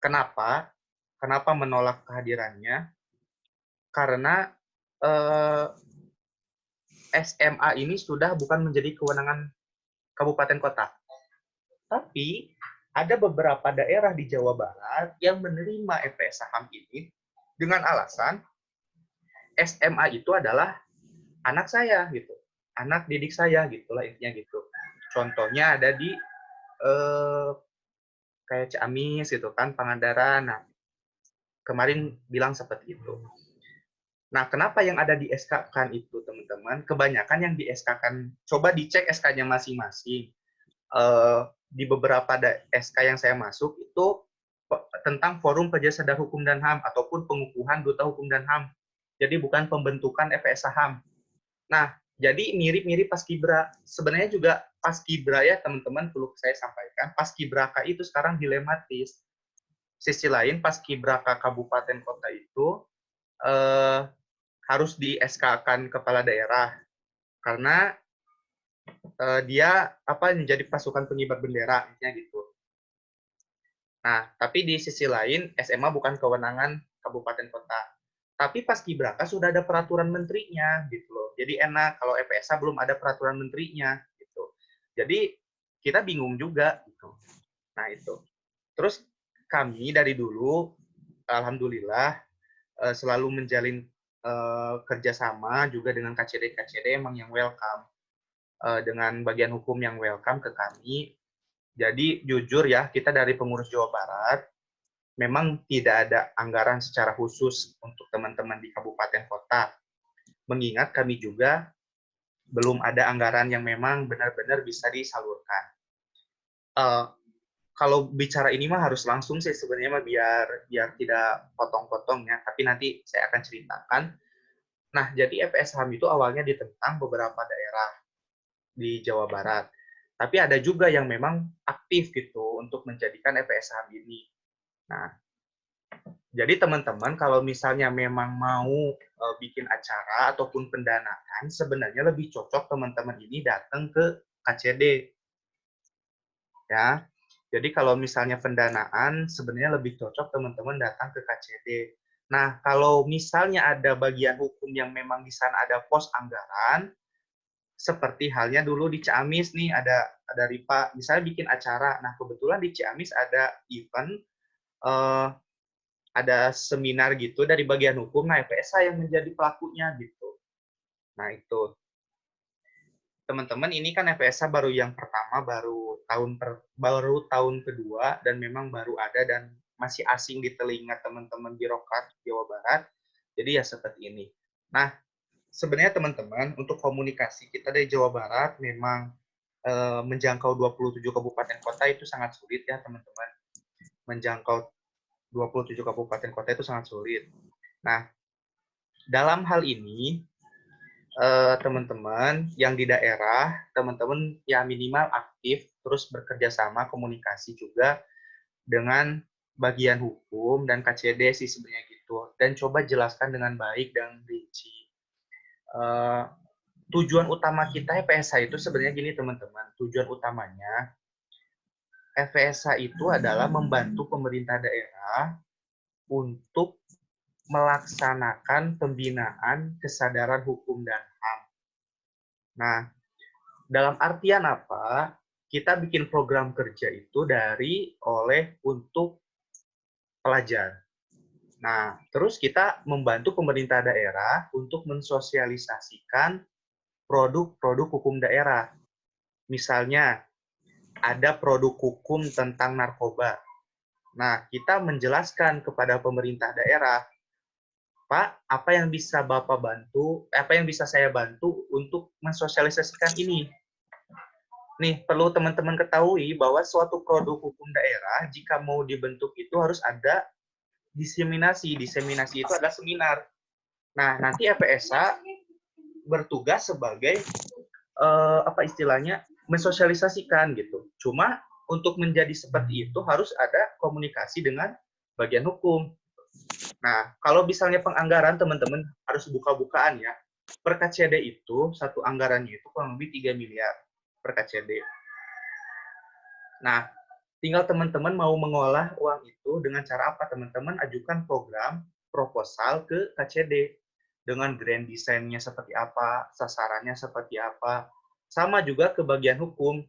Kenapa? Kenapa menolak kehadirannya? Karena SMA ini sudah bukan menjadi kewenangan kabupaten kota. Tapi ada beberapa daerah di Jawa Barat yang menerima EPS Saham ini dengan alasan SMA itu adalah anak saya gitu, anak didik saya gitulah intinya gitu. Contohnya ada di kayak Ciamis gitu kan, Pangandaran. Nah, kemarin bilang seperti itu. Nah, kenapa yang ada di SK-kan itu, teman-teman? Kebanyakan yang di SK-kan, coba dicek SK-nya masing-masing. Di beberapa SK yang saya masuk itu tentang Forum Pejabat Sadar Hukum dan HAM ataupun pengukuhan Duta Hukum dan HAM. Jadi bukan pembentukan EPS Saham. Nah, jadi mirip-mirip Paskibra. Sebenarnya juga Paskibra ya teman-teman, perlu saya sampaikan, Paskibraka itu sekarang dilematis. Sisi lain Paskibraka kabupaten kota itu harus di SK-kan kepala daerah karena dia menjadi pasukan pengibar bendera intinya gitu. Nah, tapi di sisi lain SMA bukan kewenangan kabupaten kota. Tapi Paskibraka sudah ada peraturan menterinya gitu loh. Jadi enak kalau EPSA belum ada peraturan menterinya gitu. Jadi kita bingung juga gitu. Nah, itu. Terus kami dari dulu alhamdulillah selalu menjalin kerjasama juga dengan KCD emang yang welcome, dengan bagian hukum yang welcome ke kami. Jadi jujur ya, kita dari pengurus Jawa Barat memang tidak ada anggaran secara khusus untuk teman-teman di kabupaten kota. Mengingat kami juga belum ada anggaran yang memang benar-benar bisa disalurkan. Kalau bicara ini mah harus langsung sih sebenarnya mah biar tidak potong-potong ya, tapi nanti saya akan ceritakan. Nah, jadi EPS Saham itu awalnya ditentang beberapa daerah di Jawa Barat. Tapi ada juga yang memang aktif gitu untuk menjadikan EPS Saham ini. Nah, jadi teman-teman kalau misalnya memang mau bikin acara ataupun pendanaan, sebenarnya lebih cocok teman-teman ini datang ke KCD. Ya. Jadi kalau misalnya pendanaan, sebenarnya lebih cocok teman-teman datang ke KCD. Nah, kalau misalnya ada bagian hukum yang memang di sana ada pos anggaran, seperti halnya dulu di Ciamis nih, ada RIPA, misalnya bikin acara. Nah, kebetulan di Ciamis ada event, ada seminar gitu dari bagian hukum, nah EPSA yang menjadi pelakunya gitu. Nah, itu. Teman-teman, ini kan EPSA baru yang pertama, baru tahun kedua, dan memang baru ada dan masih asing di telinga teman-teman birokrat Jawa Barat. Jadi ya seperti ini. Nah, sebenarnya teman-teman, untuk komunikasi kita dari Jawa Barat memang menjangkau 27 kabupaten kota itu sangat sulit ya teman-teman. Menjangkau 27 kabupaten kota itu sangat sulit. Nah, dalam hal ini, teman-teman yang di daerah, teman-teman ya minimal aktif, terus bekerja sama, komunikasi juga dengan bagian hukum dan KCD sih sebenarnya gitu. Dan coba jelaskan dengan baik dan rinci. Tujuan utama kita EPSA itu sebenarnya gini teman-teman, tujuan utamanya EPSA itu adalah membantu pemerintah daerah untuk melaksanakan pembinaan kesadaran hukum dan HAM. Nah, dalam artian apa? Kita bikin program kerja itu untuk pelajar. Nah, terus kita membantu pemerintah daerah untuk mensosialisasikan produk-produk hukum daerah. Misalnya, ada produk hukum tentang narkoba. Nah, kita menjelaskan kepada pemerintah daerah, Pak, apa yang bisa Bapak bantu, apa yang bisa saya bantu untuk mensosialisasikan ini. Nih, perlu teman-teman ketahui bahwa suatu produk hukum daerah, jika mau dibentuk itu harus ada diseminasi. Diseminasi itu adalah seminar. Nah, nanti FPSA bertugas sebagai apa istilahnya mensosialisasikan gitu. Cuma untuk menjadi seperti itu harus ada komunikasi dengan bagian hukum. Nah, kalau misalnya penganggaran teman-teman harus buka-bukaan ya. Per KCD itu satu anggarannya itu kurang lebih 3 miliar per KCD. Nah, tinggal teman-teman mau mengolah uang itu dengan cara apa? Teman-teman ajukan program proposal ke KCD dengan grand desainnya seperti apa, sasarannya seperti apa. Sama juga ke bagian hukum.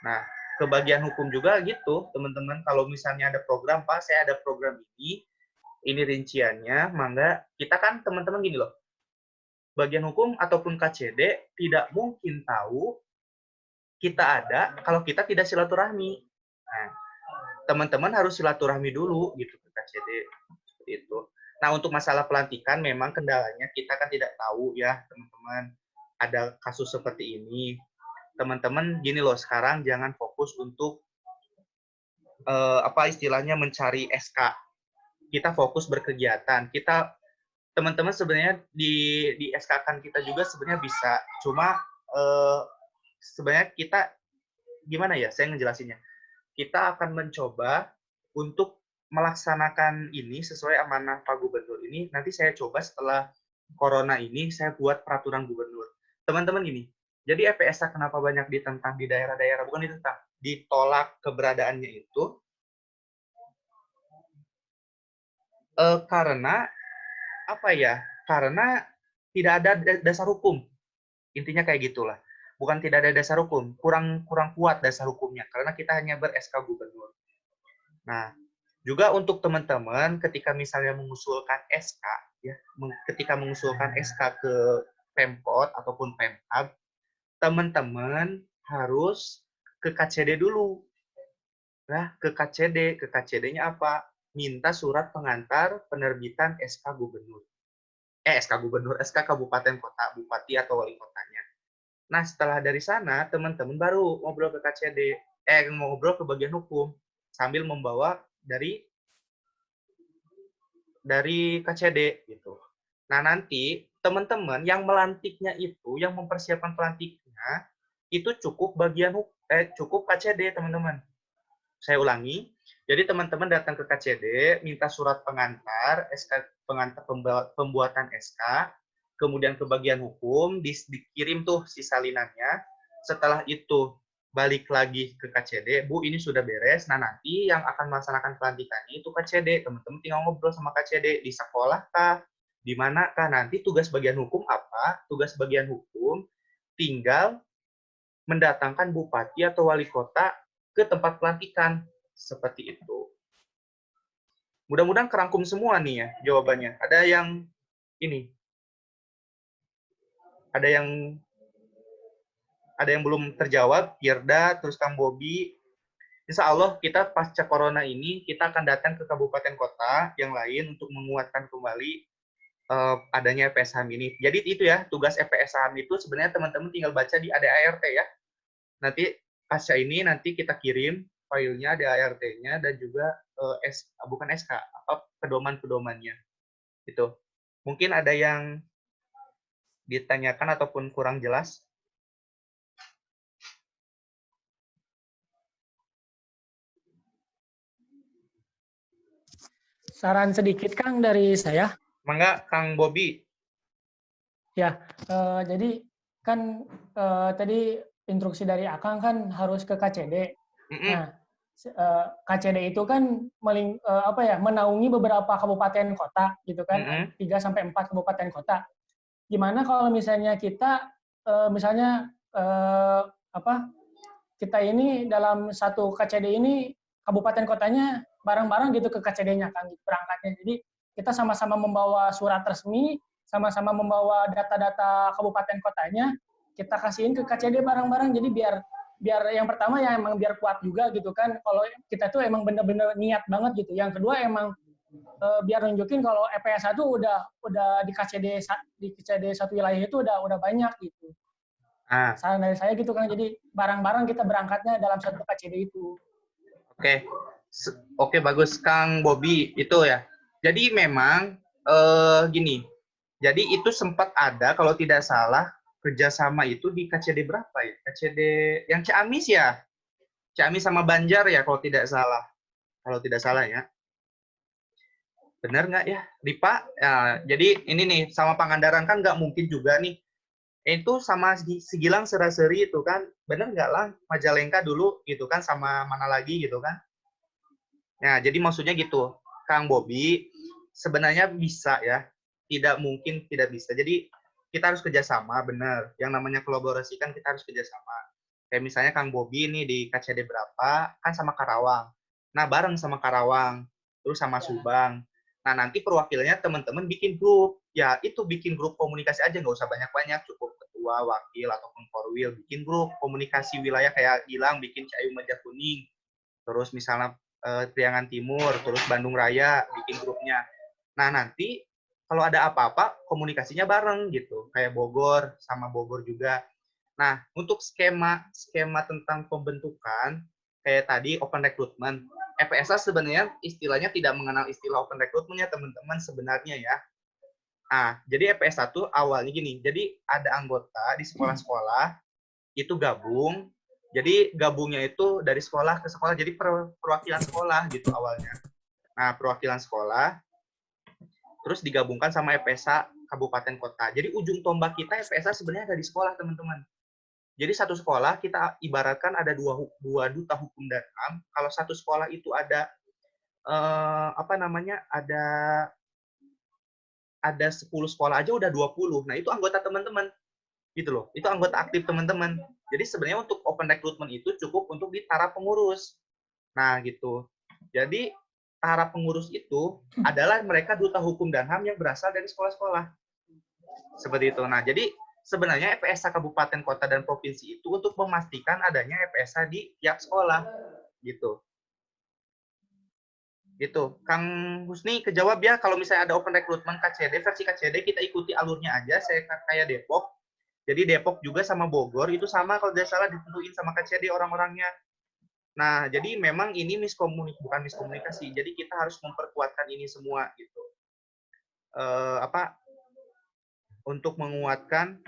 Nah, ke bagian hukum juga gitu, teman-teman. Kalau misalnya ada program, Pak, saya ada program ini rinciannya, mangga. Kita kan teman-teman gini loh, bagian hukum ataupun KCD tidak mungkin tahu kita ada kalau kita tidak silaturahmi. Nah, teman-teman harus silaturahmi dulu gitu ke KCD seperti itu. Nah, untuk masalah pelantikan memang kendalanya kita kan tidak tahu ya, teman-teman. Ada kasus seperti ini. Teman-teman gini loh, sekarang jangan fokus untuk apa istilahnya mencari SK. Kita fokus berkegiatan. Kita teman-teman sebenarnya di SK-kan kita juga sebenarnya bisa. Cuma sebenarnya kita gimana ya saya ngejelasinnya. Kita akan mencoba untuk melaksanakan ini sesuai amanah Pak Gubernur ini. Nanti saya coba setelah corona ini saya buat peraturan gubernur. Teman-teman gini. Jadi FPSA kenapa banyak ditentang di daerah-daerah? Bukan ditentang, ditolak keberadaannya itu karena apa ya? Karena tidak ada dasar hukum. Intinya kayak gitulah. Bukan tidak ada dasar hukum, kurang kuat dasar hukumnya karena kita hanya ber-SK gubernur. Nah, juga untuk teman-teman ketika misalnya mengusulkan SK ya, ketika mengusulkan SK ke Pemkot ataupun Pemkab, teman-teman harus ke KCD dulu. Nah, ke KCD, ke KCD-nya apa? Minta surat pengantar penerbitan SK gubernur. SK gubernur, SK kabupaten kota, bupati atau wali kotanya. Nah, setelah dari sana, teman-teman baru ngobrol ke KCD, ngobrol ke bagian hukum, sambil membawa dari KCD, gitu. Nah, nanti teman-teman yang melantiknya itu, yang mempersiapkan pelantiknya, itu cukup cukup KCD, teman-teman. Saya ulangi, jadi teman-teman datang ke KCD, minta surat pengantar, SK pengantar pembuatan SK, kemudian ke bagian hukum, dikirim tuh si salinannya. Setelah itu balik lagi ke KCD, Bu ini sudah beres. Nah nanti yang akan melaksanakan pelantikannya itu KCD. Teman-teman tinggal ngobrol sama KCD di sekolah kah, di mana kah. Nanti tugas bagian hukum apa? Tugas bagian hukum tinggal mendatangkan bupati atau wali kota ke tempat pelantikan seperti itu. Mudah-mudahan kerangkum semua nih ya jawabannya. Ada yang ini. Ada yang belum terjawab, Yerda, terus Kang Bobi. Insya Allah kita pasca corona ini kita akan datang ke kabupaten kota yang lain untuk menguatkan kembali adanya EPS HAM ini. Jadi itu ya, tugas EPS HAM itu sebenarnya teman-teman tinggal baca di ADART ya. Nanti pasca ini nanti kita kirim filenya, ADART-nya dan juga bukan SK, apa pedoman-pedomannya. Itu. Mungkin ada yang ditanyakan ataupun kurang jelas. Saran sedikit Kang dari saya. Mangga Kang Bobi. Ya, jadi kan tadi instruksi dari Akang kan harus ke KCD. Nah, KCD itu kan menaungi beberapa kabupaten kota gitu kan, 3-4 kabupaten kota. Gimana kalau misalnya kita kita ini dalam satu KCD ini kabupaten kotanya bareng-bareng gitu ke KCD-nya kan berangkatnya. Jadi kita sama-sama membawa surat resmi, sama-sama membawa data-data kabupaten kotanya, kita kasihin ke KCD bareng-bareng. Jadi biar biar yang pertama ya emang biar kuat juga gitu kan. Kalau kita tuh emang bener-bener niat banget gitu. Yang kedua emang biar nunjukin kalau EPS 1 udah di KCD satu wilayah itu udah banyak gitu. Ah, Saran dari saya gitu kan. Jadi barang-barang kita berangkatnya dalam satu KCD itu. oke. Oke, bagus Kang Bobi itu ya. Jadi memang gini. Jadi itu sempat ada kalau tidak salah kerjasama itu di KCD berapa ya? KCD yang Ciamis ya? Ciamis sama Banjar ya kalau tidak salah. Kalau tidak salah ya. Benar nggak ya? Dipa? Ya, jadi ini nih sama Pangandaran kan nggak mungkin juga nih. Itu sama Sigilang Seraseri itu kan. Benar nggak lah? Majalengka dulu gitu kan sama mana lagi gitu kan. Nah, jadi maksudnya gitu. Kang Bobi sebenarnya bisa ya. Tidak mungkin tidak bisa. Jadi kita harus kerjasama, benar. Yang namanya kolaborasi kan kita harus kerjasama. Kayak misalnya Kang Bobi ini di KCD berapa, kan sama Karawang. Nah, bareng sama Karawang, terus sama Subang. Nah, nanti perwakilannya teman-teman bikin grup. Ya, itu bikin grup komunikasi aja, nggak usah banyak-banyak. Cukup ketua, wakil, ataupun korwil. Bikin grup komunikasi wilayah kayak Gilang, bikin Cayung Meja Kuning. Terus misalnya Priangan Timur, terus Bandung Raya, bikin grupnya. Nah, nanti kalau ada apa-apa, komunikasinya bareng gitu. Kayak Bogor, sama Bogor juga. Nah, untuk skema tentang pembentukan, kayak tadi open recruitment, FSA sebenarnya istilahnya tidak mengenal istilah open recruitment ya teman-teman sebenarnya ya. Nah, jadi FPSA tuh awalnya gini, jadi ada anggota di sekolah-sekolah itu gabung, jadi gabungnya itu dari sekolah ke sekolah, jadi perwakilan sekolah gitu awalnya. Nah, perwakilan sekolah, terus digabungkan sama FPSA kabupaten kota. Jadi ujung tombak kita FPSA sebenarnya ada di sekolah teman-teman. Jadi satu sekolah kita ibaratkan ada dua duta hukum dan HAM. Kalau satu sekolah itu ada ada 10 sekolah aja udah 20. Nah, itu anggota teman-teman. Gitu loh. Itu anggota aktif teman-teman. Jadi sebenarnya untuk open recruitment itu cukup untuk di taraf pengurus. Nah, gitu. Jadi taraf pengurus itu adalah mereka duta hukum dan HAM yang berasal dari sekolah-sekolah. Seperti itu. Nah, jadi sebenarnya FPSA kabupaten, kota, dan provinsi itu untuk memastikan adanya FPSA di tiap sekolah. Gitu. Gitu. Kang Husni kejawab ya, kalau misalnya ada open recruitment KCD, versi KCD kita ikuti alurnya aja, saya kayak Depok. Jadi Depok juga sama Bogor itu sama kalau tidak salah ditentuin sama KCD orang-orangnya. Nah, jadi memang ini bukan miskomunikasi. Jadi kita harus memperkuatkan ini semua gitu. Untuk menguatkan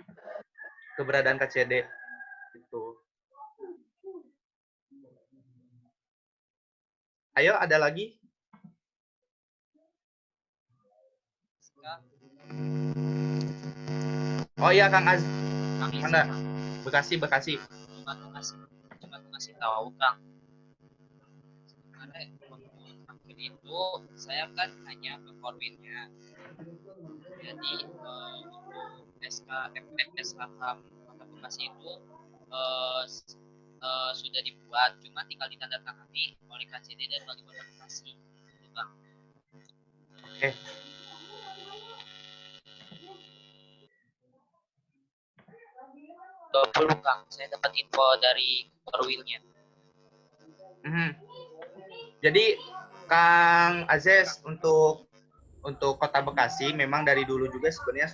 keberadaan KCD gitu. Ayo, ada lagi? Oh iya, Kang Az. Mana? Bekasi. Cuma ngasih tahu Kang. Karena akhir itu saya kan hanya ke korwinnya. Jadi SK Kota Bekasi itu sudah dibuat, cuma tinggal ditandatangani oleh KCD dan Wali Kota Bekasi. Itu Bang. Oke. Dulu Kang, saya dapat info dari korwilnya. Jadi Kang Azes untuk Kota Bekasi memang dari dulu juga sebenarnya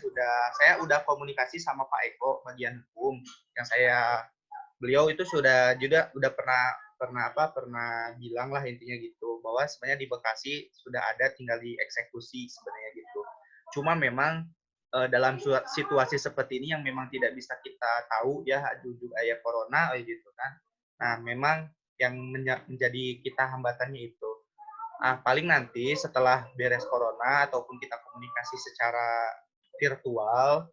saya udah komunikasi sama Pak Eko bagian hukum yang beliau itu sudah pernah bilang lah intinya gitu bahwa sebenarnya di Bekasi sudah ada tinggal dieksekusi sebenarnya gitu. Cuma memang dalam situasi seperti ini yang memang tidak bisa kita tahu ya jujur ayah corona gitu kan. Nah, memang yang menjadi kita hambatannya itu. Paling nanti setelah beres corona ataupun kita komunikasi secara virtual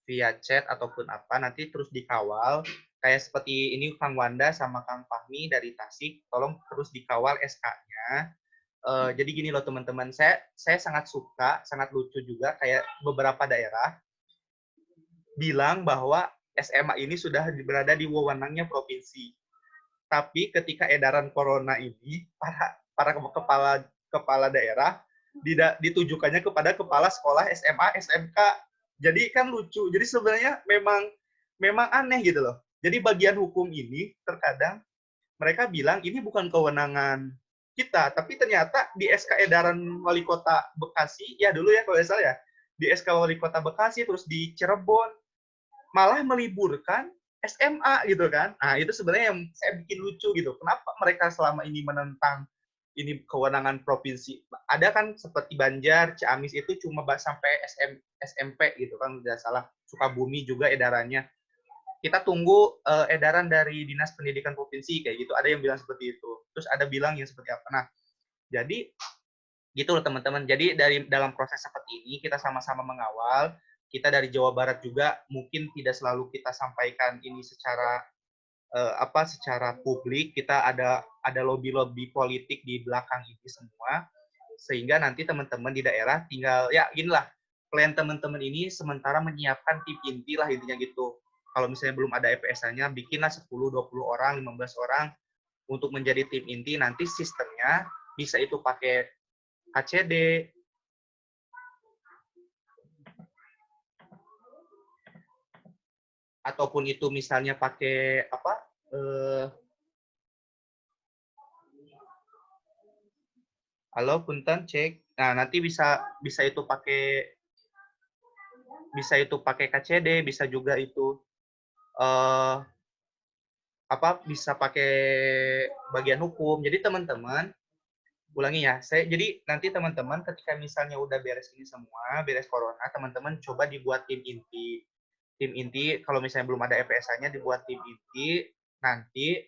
via chat ataupun apa nanti terus dikawal kayak seperti ini Kang Wanda sama Kang Fahmi dari Tasik, tolong terus dikawal SK-nya. Jadi gini loh teman-teman, saya sangat suka, sangat lucu juga kayak beberapa daerah bilang bahwa SMA ini sudah berada di wewenangnya provinsi. Tapi ketika edaran corona ini, para kepala daerah ditujukannya kepada kepala sekolah SMA, SMK. Jadi kan lucu. Jadi sebenarnya memang aneh gitu loh. Jadi bagian hukum ini terkadang mereka bilang ini bukan kewenangan kita, tapi ternyata di SK Edaran Wali Kota Bekasi, ya dulu ya kalau nggak salah ya, di SK Wali Kota Bekasi, terus di Cirebon, malah meliburkan SMA gitu kan. Nah, itu sebenarnya yang saya bikin lucu gitu. Kenapa mereka selama ini menentang ini kewenangan provinsi? Ada kan seperti Banjar, Ciamis itu cuma sampai SMP gitu kan, nggak salah. Sukabumi juga edarannya. Kita tunggu edaran dari Dinas Pendidikan Provinsi kayak gitu. Ada yang bilang seperti itu. Terus ada bilang yang seperti apa. Nah, jadi gitu loh teman-teman. Jadi dalam proses seperti ini kita sama-sama mengawal. Kita dari Jawa Barat juga mungkin tidak selalu kita sampaikan ini secara secara publik. Kita ada lobby-lobby politik di belakang ini semua. Sehingga nanti teman-teman di daerah tinggal ya inilah plan teman-teman ini sementara menyiapkan tim inti lah intinya gitu. Kalau misalnya belum ada EPS-nya, bikinlah 10, 20 orang, 15 orang untuk menjadi tim inti. Nanti sistemnya bisa itu pakai KCD, ataupun itu misalnya pakai halo, punten cek. Nah, nanti bisa itu pakai KCD, bisa juga itu bisa pakai bagian hukum. Jadi teman-teman ulangi ya. Jadi nanti teman-teman ketika misalnya udah beres ini semua, beres corona, teman-teman coba dibuat tim inti. Tim inti kalau misalnya belum ada EPS-nya dibuat tim inti. Nanti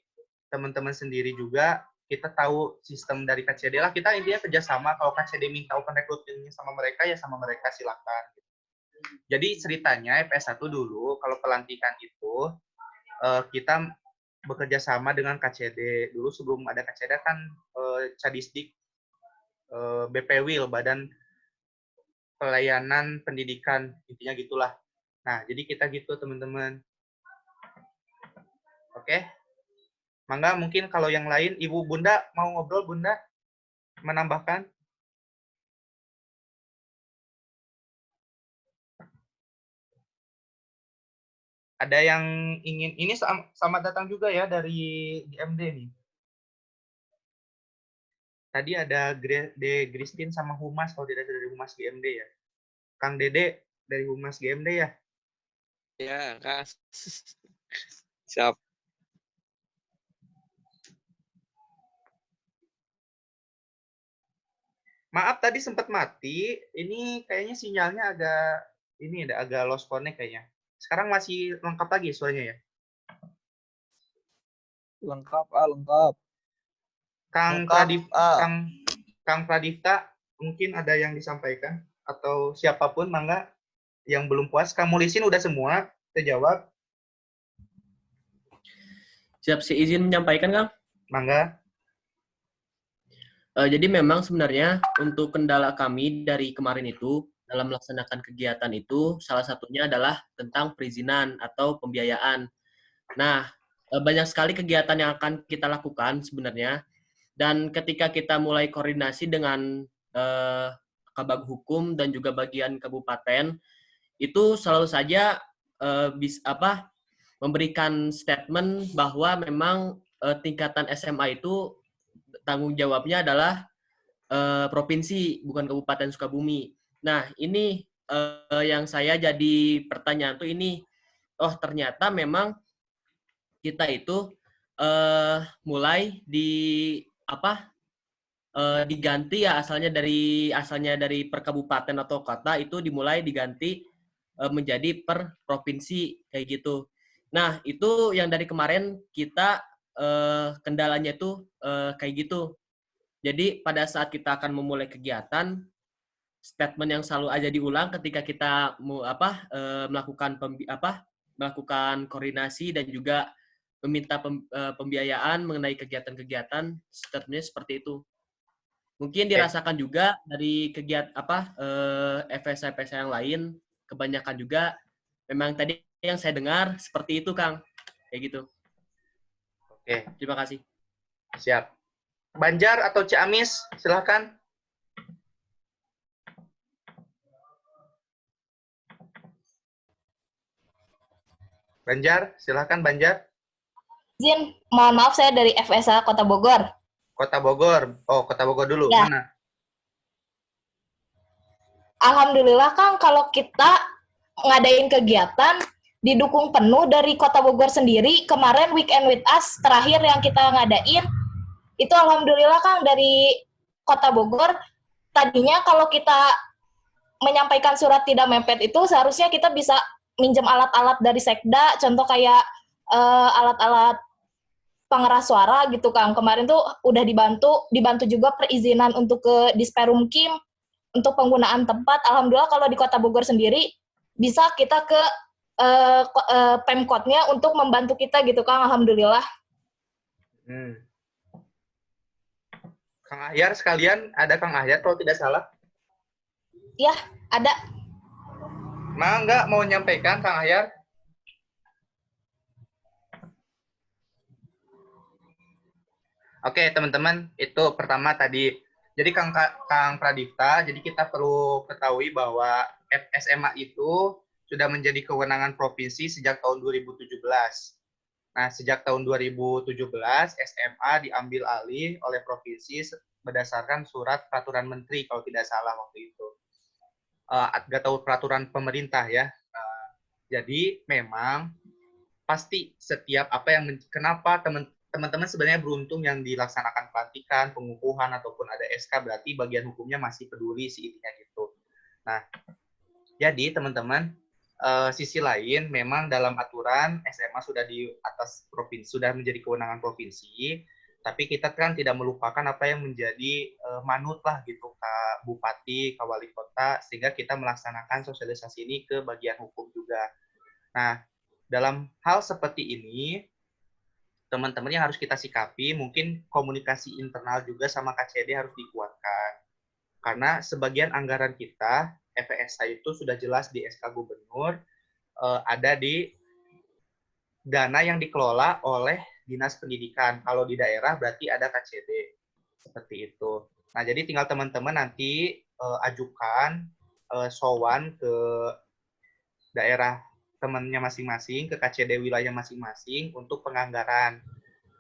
teman-teman sendiri juga kita tahu sistem dari KCD lah. Kita intinya kerjasama. Kalau KCD minta open recruiting sama mereka, ya sama mereka silakan. Jadi ceritanya EPS 1 dulu, kalau pelantikan itu kita bekerja sama dengan KCD. Dulu sebelum ada KCD kan Cadisdik, BPWIL, Badan Pelayanan Pendidikan, intinya gitulah. Nah, jadi kita gitu teman-teman. Oke. Mangga mungkin kalau yang lain, Ibu Bunda mau ngobrol, Bunda? Menambahkan? Ada yang ingin, ini selamat datang juga ya dari DMD nih. Tadi ada Christine sama Humas, kalau tidak dari Humas GMD ya. Kang Dede dari Humas GMD ya? Ya, Kak. Siap. Maaf tadi sempat mati. Ini kayaknya sinyalnya agak lost connect kayaknya. Sekarang masih lengkap lagi suaranya ya? Lengkap, lengkap. Kang Pradipta, mungkin ada yang disampaikan atau siapapun mangga yang belum puas. Kang Mulisin udah semua terjawab. Siap, si izin menyampaikan, Kang. Mangga. Jadi memang sebenarnya untuk kendala kami dari kemarin itu dalam melaksanakan kegiatan itu salah satunya adalah tentang perizinan atau pembiayaan. Nah, banyak sekali kegiatan yang akan kita lakukan sebenarnya. Dan ketika kita mulai koordinasi dengan Kabag Hukum dan juga bagian kabupaten, itu selalu saja memberikan statement bahwa memang tingkatan SMA itu tanggung jawabnya adalah provinsi, bukan Kabupaten Sukabumi. Nah, ini yang saya jadi pertanyaan tuh ini, oh ternyata memang kita itu mulai diganti ya asalnya dari per kabupaten atau kota itu dimulai diganti menjadi per provinsi kayak gitu. Nah, itu yang dari kemarin kita kendalanya itu kayak gitu. Jadi pada saat kita akan memulai kegiatan, statement yang selalu aja diulang ketika kita melakukan koordinasi dan juga meminta pembiayaan mengenai kegiatan-kegiatan, statementnya seperti itu. Mungkin dirasakan juga dari kegiatan FSA yang lain, kebanyakan juga memang tadi yang saya dengar seperti itu, Kang. Kayak gitu. Oke. Terima kasih. Siap. Banjar atau Ciamis, silakan. Banjar, silakan Banjar. Izin, mohon maaf saya dari FSA Kota Bogor. Kota Bogor. Oh, Kota Bogor dulu. Ya. Mana? Alhamdulillah Kang, kalau kita ngadain kegiatan didukung penuh dari Kota Bogor sendiri. Kemarin Weekend with Us terakhir yang kita ngadain, itu alhamdulillah Kang dari Kota Bogor. Tadinya kalau kita menyampaikan surat tidak mepet itu seharusnya kita bisa minjem alat-alat dari Sekda, contoh kayak alat-alat pengeras suara gitu Kang. Kemarin tuh udah dibantu juga perizinan untuk ke Disperum Kim untuk penggunaan tempat. Alhamdulillah kalau di Kota Bogor sendiri bisa kita ke Pemkotnya untuk membantu kita gitu Kang. Alhamdulillah. Kang Ahyar sekalian, ada Kang Ahyar kalau tidak salah. Ya, ada. Nggak mau nyampaikan Kang Ahyar? Oke, teman-teman, itu pertama tadi. Jadi Kang Pradipta, jadi kita perlu ketahui bahwa SMA itu sudah menjadi kewenangan provinsi sejak tahun 2017. Nah, sejak tahun 2017, SMA diambil alih oleh provinsi berdasarkan surat peraturan menteri, kalau tidak salah waktu itu. Nggak tahu peraturan pemerintah ya. Jadi memang pasti setiap apa yang kenapa teman-teman sebenarnya beruntung yang dilaksanakan pelantikan, pengukuhan ataupun ada SK, berarti bagian hukumnya masih peduli sih intinya gitu. Nah, jadi teman-teman sisi lain memang dalam aturan SMA sudah di atas provinsi, sudah menjadi kewenangan provinsi. Tapi kita kan tidak melupakan apa yang menjadi manut lah gitu Kak Bupati, Kak Wali Kota, sehingga kita melaksanakan sosialisasi ini ke bagian hukum juga. Nah, dalam hal seperti ini, teman-teman yang harus kita sikapi, mungkin komunikasi internal juga sama KCD harus dikuatkan. Karena sebagian anggaran kita, FSA itu sudah jelas di SK Gubernur, ada di dana yang dikelola oleh Dinas Pendidikan. Kalau di daerah berarti ada KCD. Seperti itu. Nah, jadi tinggal teman-teman nanti ajukan sowan ke daerah temannya masing-masing, ke KCD wilayah masing-masing untuk penganggaran.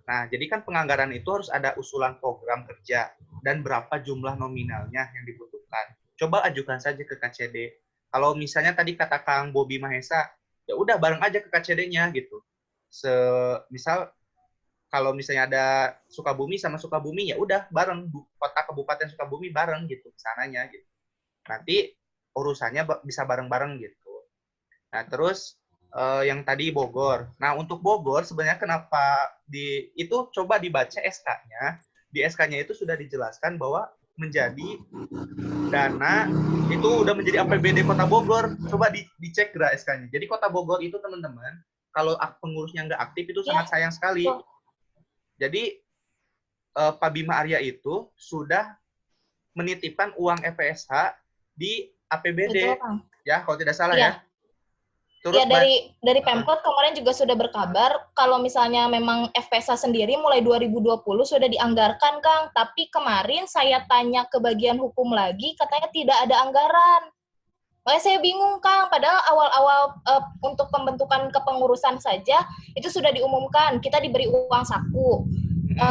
Nah, jadi kan penganggaran itu harus ada usulan program kerja dan berapa jumlah nominalnya yang dibutuhkan. Coba ajukan saja ke KCD. Kalau misalnya tadi kata Kang Bobi Mahesa, ya udah bareng aja ke KCD-nya gitu. Misal kalau misalnya ada Sukabumi sama Sukabumi, ya udah bareng kota kabupaten Sukabumi bareng gitu sananya gitu. Nanti urusannya bisa bareng-bareng gitu. Nah, terus yang tadi Bogor. Nah, untuk Bogor sebenarnya kenapa itu coba dibaca SK-nya. Di SK-nya itu sudah dijelaskan bahwa menjadi dana itu udah menjadi APBD Kota Bogor. Coba dicek gerak SK-nya. Jadi Kota Bogor itu teman-teman, kalau pengurusnya nggak aktif itu sangat sayang sekali. Jadi Pak Bima Arya itu sudah menitipkan uang FSH di APBD. Betul, ya, kalau tidak salah ya. Terus ya dari Pemkot kemarin juga sudah berkabar kalau misalnya memang FPSA sendiri mulai 2020 sudah dianggarkan Kang, tapi kemarin saya tanya ke bagian hukum lagi katanya tidak ada anggaran. Makanya saya bingung Kang, padahal awal-awal untuk pembentukan kepengurusan saja itu sudah diumumkan, kita diberi uang saku.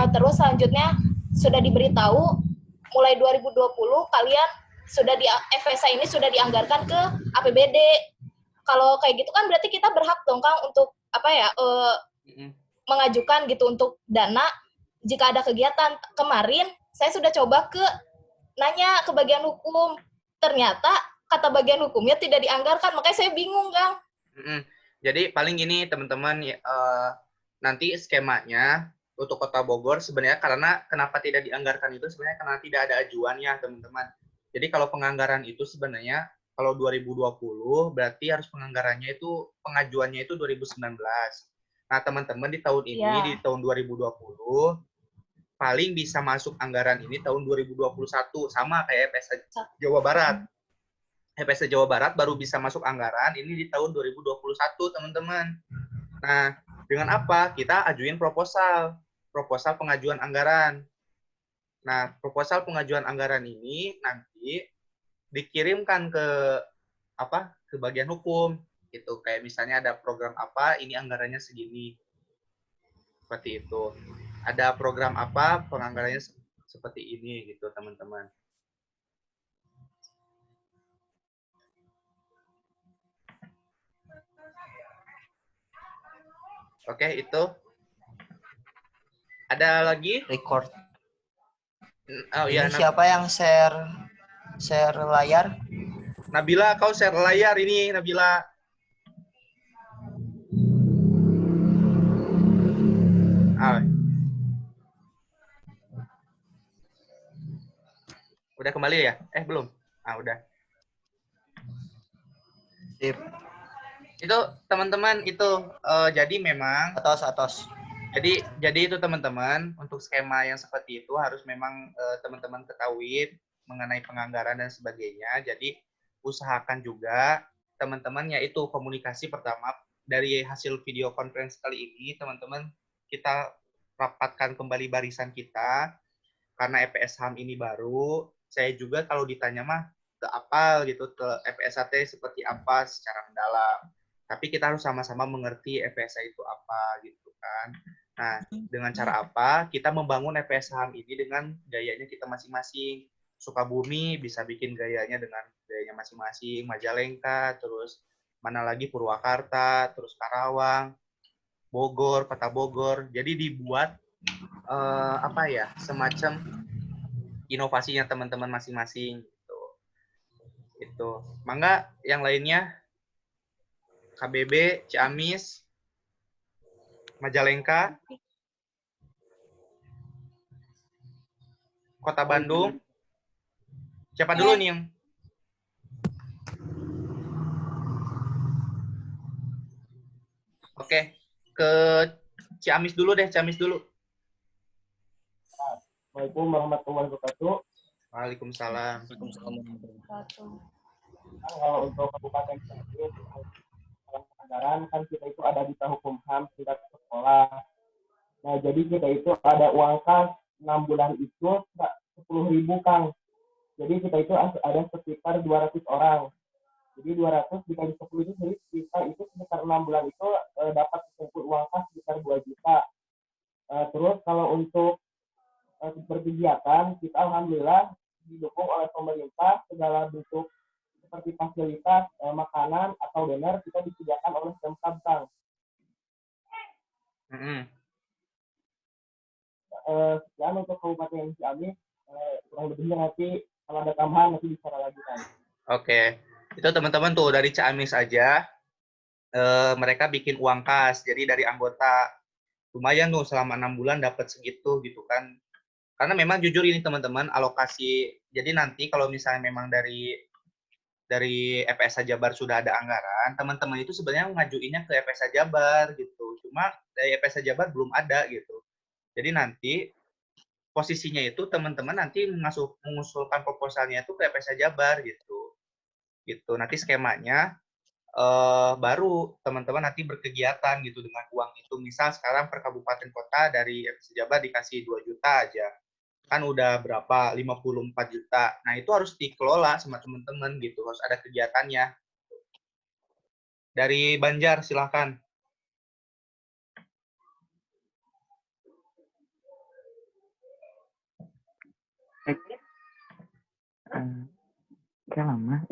Terus selanjutnya sudah diberitahu mulai 2020 kalian sudah di FPSA ini sudah dianggarkan ke APBD. Kalau kayak gitu kan berarti kita berhak dong Kang untuk mengajukan gitu untuk dana jika ada kegiatan. Kemarin saya sudah coba nanya ke bagian hukum, ternyata kata bagian hukumnya tidak dianggarkan, makanya saya bingung Kang. Jadi paling ini teman-teman nanti skemanya untuk Kota Bogor sebenarnya karena kenapa tidak dianggarkan itu sebenarnya karena tidak ada ajuannya teman-teman. Jadi kalau penganggaran itu sebenarnya kalau 2020 berarti harus pengajuannya itu 2019. Nah, teman-teman di tahun ini di tahun 2020 paling bisa masuk anggaran ini tahun 2021 sama kayak FSA Jawa Barat. FSA Jawa Barat baru bisa masuk anggaran ini di tahun 2021, teman-teman. Nah, dengan apa? Kita ajuin proposal pengajuan anggaran. Nah, proposal pengajuan anggaran ini nanti dikirimkan ke bagian hukum. Gitu. Kayak misalnya ada program apa, ini anggarannya segini. Seperti itu. Ada program apa, penganggarannya seperti ini gitu, teman-teman. Oke, itu. Ada lagi? Record. Oh, Ini ya, siapa yang share layar? Nabila, kau share layar ini, Nabila. Ah. Udah kembali ya? Belum. Udah. Sip. Itu teman-teman itu jadi memang atos. Jadi itu teman-teman, untuk skema yang seperti itu harus memang teman-teman ketahui mengenai penganggaran dan sebagainya. Jadi usahakan juga teman-teman yaitu komunikasi pertama dari hasil video conference kali ini, teman-teman kita rapatkan kembali barisan kita karena EPS HAM ini baru. Saya juga kalau ditanya mah ke apa gitu, ke EPSAT seperti apa secara mendalam. Tapi kita harus sama-sama mengerti EPSA itu apa gitu kan. Nah, dengan cara apa? Kita membangun EPS HAM ini dengan gayanya kita masing-masing. Sukabumi bisa bikin gayanya dengan gayanya masing-masing, Majalengka, terus mana lagi Purwakarta, terus Karawang, Bogor, Kota Bogor. Jadi dibuat semacam inovasinya teman-teman masing-masing gitu. Itu. Mangga yang lainnya KBB, Ciamis, Majalengka, Kota Bandung. Siapa dulu nih yang? Oke, ke Ciamis dulu deh, Ciamis dulu. Assalamualaikum warahmatullahi wabarakatuh. Waalaikumsalam. Kalau untuk Kabupaten Ciamis, anggaran kan kita itu ada di hukum HAM tingkat sekolah. Nah, jadi kita itu ada uang kas 6 bulan itu 10.000, Kang. Jadi kita itu ada sekitar 200 orang. Jadi 200 dikali 10 itu, jadi kita itu sekitar 6 bulan itu dapat kumpul uang kas sekitar 2 juta. Terus kalau untuk berkegiatan, kita alhamdulillah didukung oleh pemerintah segala bentuk seperti fasilitas, makanan atau banner kita disediakan oleh Pemkab, Kang. Sekian untuk Kabupaten Ciamis, kurang lebihnya nanti kalau ada tambahan nanti bicara lagi, Kang. Oke, itu teman-teman tuh dari Ciamis aja, mereka bikin uang kas, jadi dari anggota lumayan tuh selama 6 bulan dapat segitu gitu kan. Karena memang jujur ini teman-teman alokasi, jadi nanti kalau misalnya memang dari EPSA Jabar sudah ada anggaran, teman-teman itu sebenarnya ngajuinnya ke EPSA Jabar gitu. Cuma dari EPSA Jabar belum ada gitu. Jadi nanti posisinya itu teman-teman nanti mengusulkan proposalnya itu ke EPSA Jabar gitu. Gitu. Nanti skemanya baru teman-teman nanti berkegiatan gitu dengan uang itu. Misal sekarang per kabupaten kota dari EPSA Jabar dikasih 2 juta aja. Kan udah berapa? 54 juta. Nah, itu harus dikelola sama teman-teman gitu. Harus ada kegiatannya. Dari Banjar, silakan. Udah lama.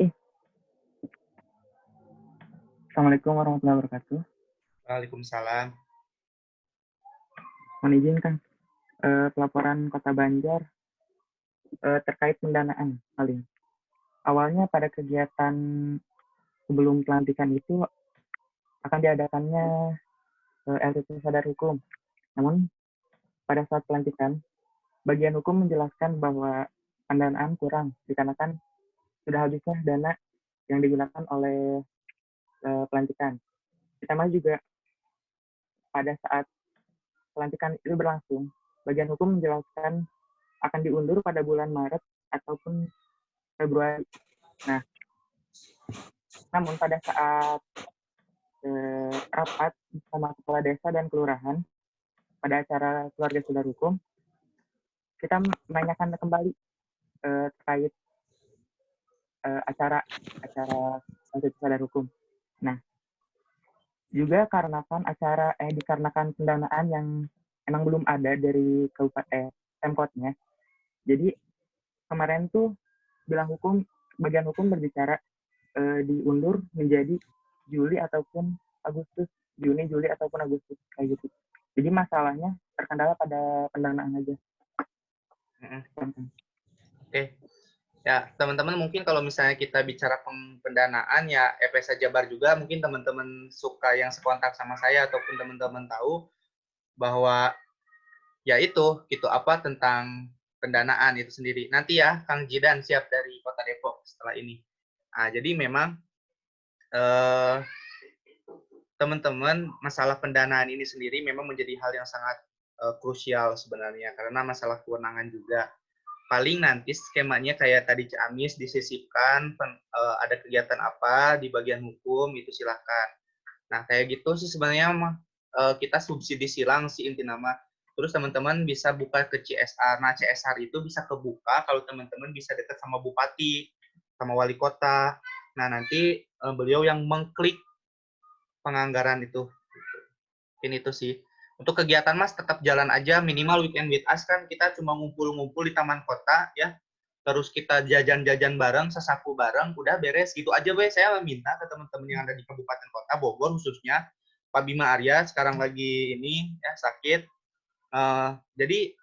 Assalamualaikum warahmatullahi wabarakatuh. Waalaikumsalam. Mohon izin, Kang. Pelaporan Kota Banjar terkait pendanaan paling. Awalnya pada kegiatan sebelum pelantikan itu akan diadakannya LTP Sadar Hukum. Namun pada saat pelantikan, bagian hukum menjelaskan bahwa pendanaan kurang dikarenakan sudah habisnya dana yang digunakan oleh pelantikan. Ditambah juga pada saat pelantikan itu berlangsung, bagian hukum menjelaskan akan diundur pada bulan Maret ataupun Februari. Nah, namun pada saat rapat sama kepala desa dan kelurahan pada acara keluarga sadar hukum, kita menanyakan kembali terkait acara sadar hukum. Nah, juga dikarenakan pendanaan yang emang belum ada dari kabupaten Pemkotnya. Jadi kemarin tuh bagian hukum berbicara diundur menjadi Juni, Juli ataupun Agustus kayak gitu. Jadi masalahnya terkendala pada pendanaan aja. Oke. Ya, teman-teman mungkin kalau misalnya kita bicara pendanaan ya EPSA Jabar juga mungkin teman-teman suka yang sekontak sama saya ataupun teman-teman tahu bahwa ya itu gitu apa tentang pendanaan itu sendiri. Nanti ya Kang Jidan siap dari Kota Depok setelah ini. Nah, jadi memang teman-teman masalah pendanaan ini sendiri memang menjadi hal yang sangat krusial sebenarnya karena masalah kewenangan juga. Paling nanti skemanya kayak tadi Ciamis disisipkan ada kegiatan apa di bagian hukum itu silahkan. Nah kayak gitu sih sebenarnya kita subsidi silang sih inti nama. Terus teman-teman bisa buka ke CSR. Nah CSR itu bisa kebuka kalau teman-teman bisa dekat sama bupati, sama wali kota. Nah nanti beliau yang mengklik penganggaran itu. Mungkin itu sih. Untuk kegiatan Mas tetap jalan aja, minimal weekend with us kan kita cuma ngumpul-ngumpul di taman kota ya. Terus kita jajan-jajan bareng, sesapu bareng, udah beres gitu aja weh. Saya minta ke teman-teman yang ada di Kabupaten Kota Bogor khususnya Pak Bima Arya sekarang lagi ini ya sakit. Jadi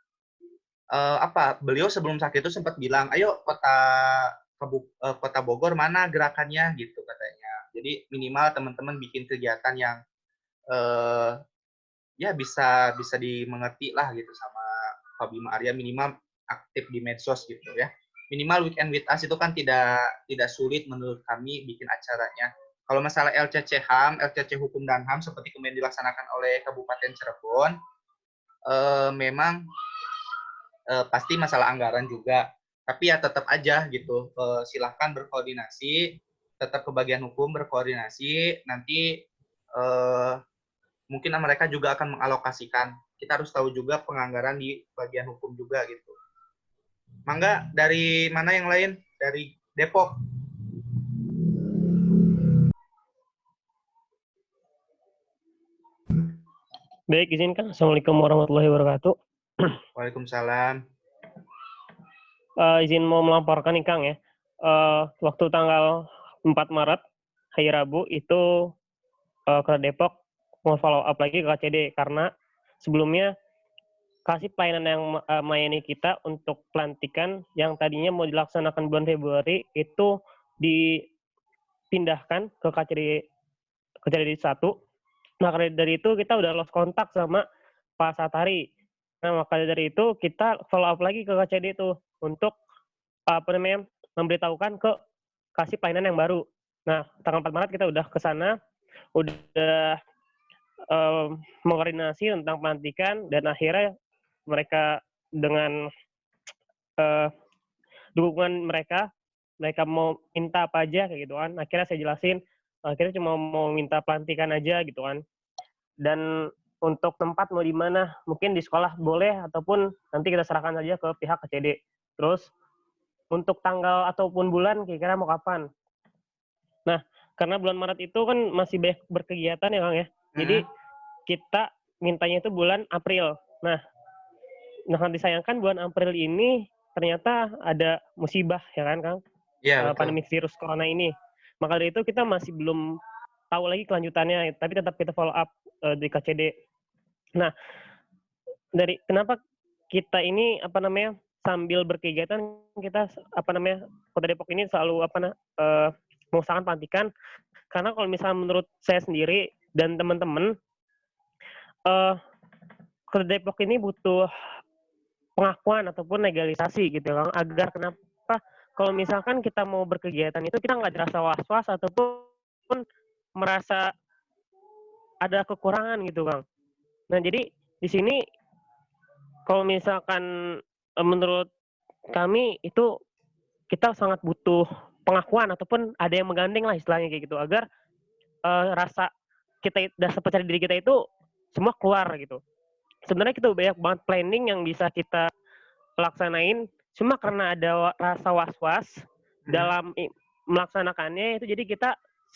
beliau sebelum sakit itu sempat bilang, "Ayo Kota Bogor mana gerakannya?" gitu katanya. Jadi minimal teman-teman bikin kegiatan yang ya bisa dimengerti lah gitu sama Pak Bima Arya, minimal aktif di medsos gitu ya. Minimal weekend with us itu kan tidak sulit menurut kami bikin acaranya. Kalau masalah LCC HAM, LCC Hukum dan HAM seperti kemarin dilaksanakan oleh Kabupaten Cirebon, memang pasti masalah anggaran juga. Tapi ya tetap aja gitu, silahkan berkoordinasi, tetap ke bagian hukum berkoordinasi, nanti mungkin mereka juga akan mengalokasikan. Kita harus tahu juga penganggaran di bagian hukum juga gitu. Mangga, dari mana yang lain? Dari Depok. Baik, izinkan. Assalamualaikum warahmatullahi wabarakatuh. Waalaikumsalam. Izin mau melaporkan nih Kang ya. Waktu tanggal 4 Maret, hari Rabu, itu ke Depok mau follow up lagi ke KCD karena sebelumnya kasih pelayanan yang melayani kita untuk pelantikan yang tadinya mau dilaksanakan bulan Februari itu dipindahkan ke KCD 1. Maka dari itu kita udah lost kontak sama Pak Satari. Nah, maka dari itu kita follow up lagi ke KCD itu untuk memberitahukan ke kasih pelayanan yang baru. Nah, tanggal 4 Maret kita udah ke sana, udah mengkoordinasi tentang pelantikan dan akhirnya mereka dengan dukungan mereka mau minta apa aja kayak gitu kan. Akhirnya saya jelasin, akhirnya cuma mau minta pelantikan aja gitu kan. Dan untuk tempat mau di mana, mungkin di sekolah boleh ataupun nanti kita serahkan saja ke pihak KCD. Terus untuk tanggal ataupun bulan kira-kira mau kapan? Nah, karena bulan Maret itu kan masih banyak berkegiatan ya Kang ya. Jadi kita mintanya itu bulan April. Nah disayangkan bulan April ini ternyata ada musibah ya kan Kang? Iya, pandemi virus corona ini. Maka dari itu kita masih belum tahu lagi kelanjutannya, tapi tetap kita follow up di KCD. Nah, kenapa kita ini sambil berkegiatan kita Kota Depok ini selalu mengusahakan pelantikan, karena kalau misalnya menurut saya sendiri dan teman-teman, Kota Depok ini butuh pengakuan ataupun legalisasi gitu Kang, agar kenapa kalau misalkan kita mau berkegiatan itu kita nggak dirasa was-was ataupun merasa ada kekurangan gitu Kang. Nah jadi di sini kalau misalkan menurut kami itu kita sangat butuh pengakuan ataupun ada yang menggandeng lah istilahnya kayak gitu, agar rasa kita dasar percaya diri kita itu semua keluar gitu. Sebenarnya kita banyak banget planning yang bisa kita laksanain, cuma karena ada rasa was-was dalam melaksanakannya itu, jadi kita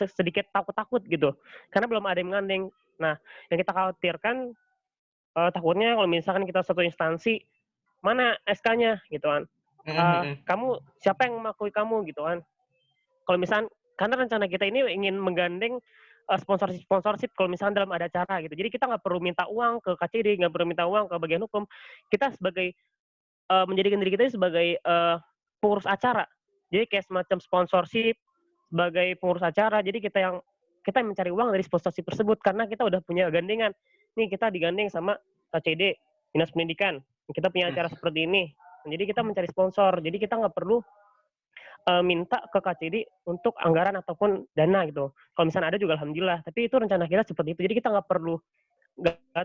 sedikit takut-takut gitu, karena belum ada yang mengandeng. Nah, yang kita khawatirkan takutnya kalau misalkan kita satu instansi, mana SK-nya gitu kan? Kamu siapa yang mengakui kamu gitu kan? Kalau misalkan karena rencana kita ini ingin menggandeng sponsorship kalau misalnya dalam ada acara gitu. Jadi kita nggak perlu minta uang ke KCD, nggak perlu minta uang ke bagian hukum. Kita sebagai menjadikan diri kita sebagai pengurus acara. Jadi kayak semacam sponsorship sebagai pengurus acara. Jadi kita mencari uang dari sponsorship tersebut karena kita udah punya gandengan. Nih kita digandeng sama KCD, Dinas Pendidikan. Kita punya acara seperti ini. Jadi kita mencari sponsor. Jadi kita nggak perlu minta ke KCD untuk anggaran ataupun dana gitu. Kalau misalnya ada juga alhamdulillah. Tapi itu rencana kita seperti itu. Jadi kita nggak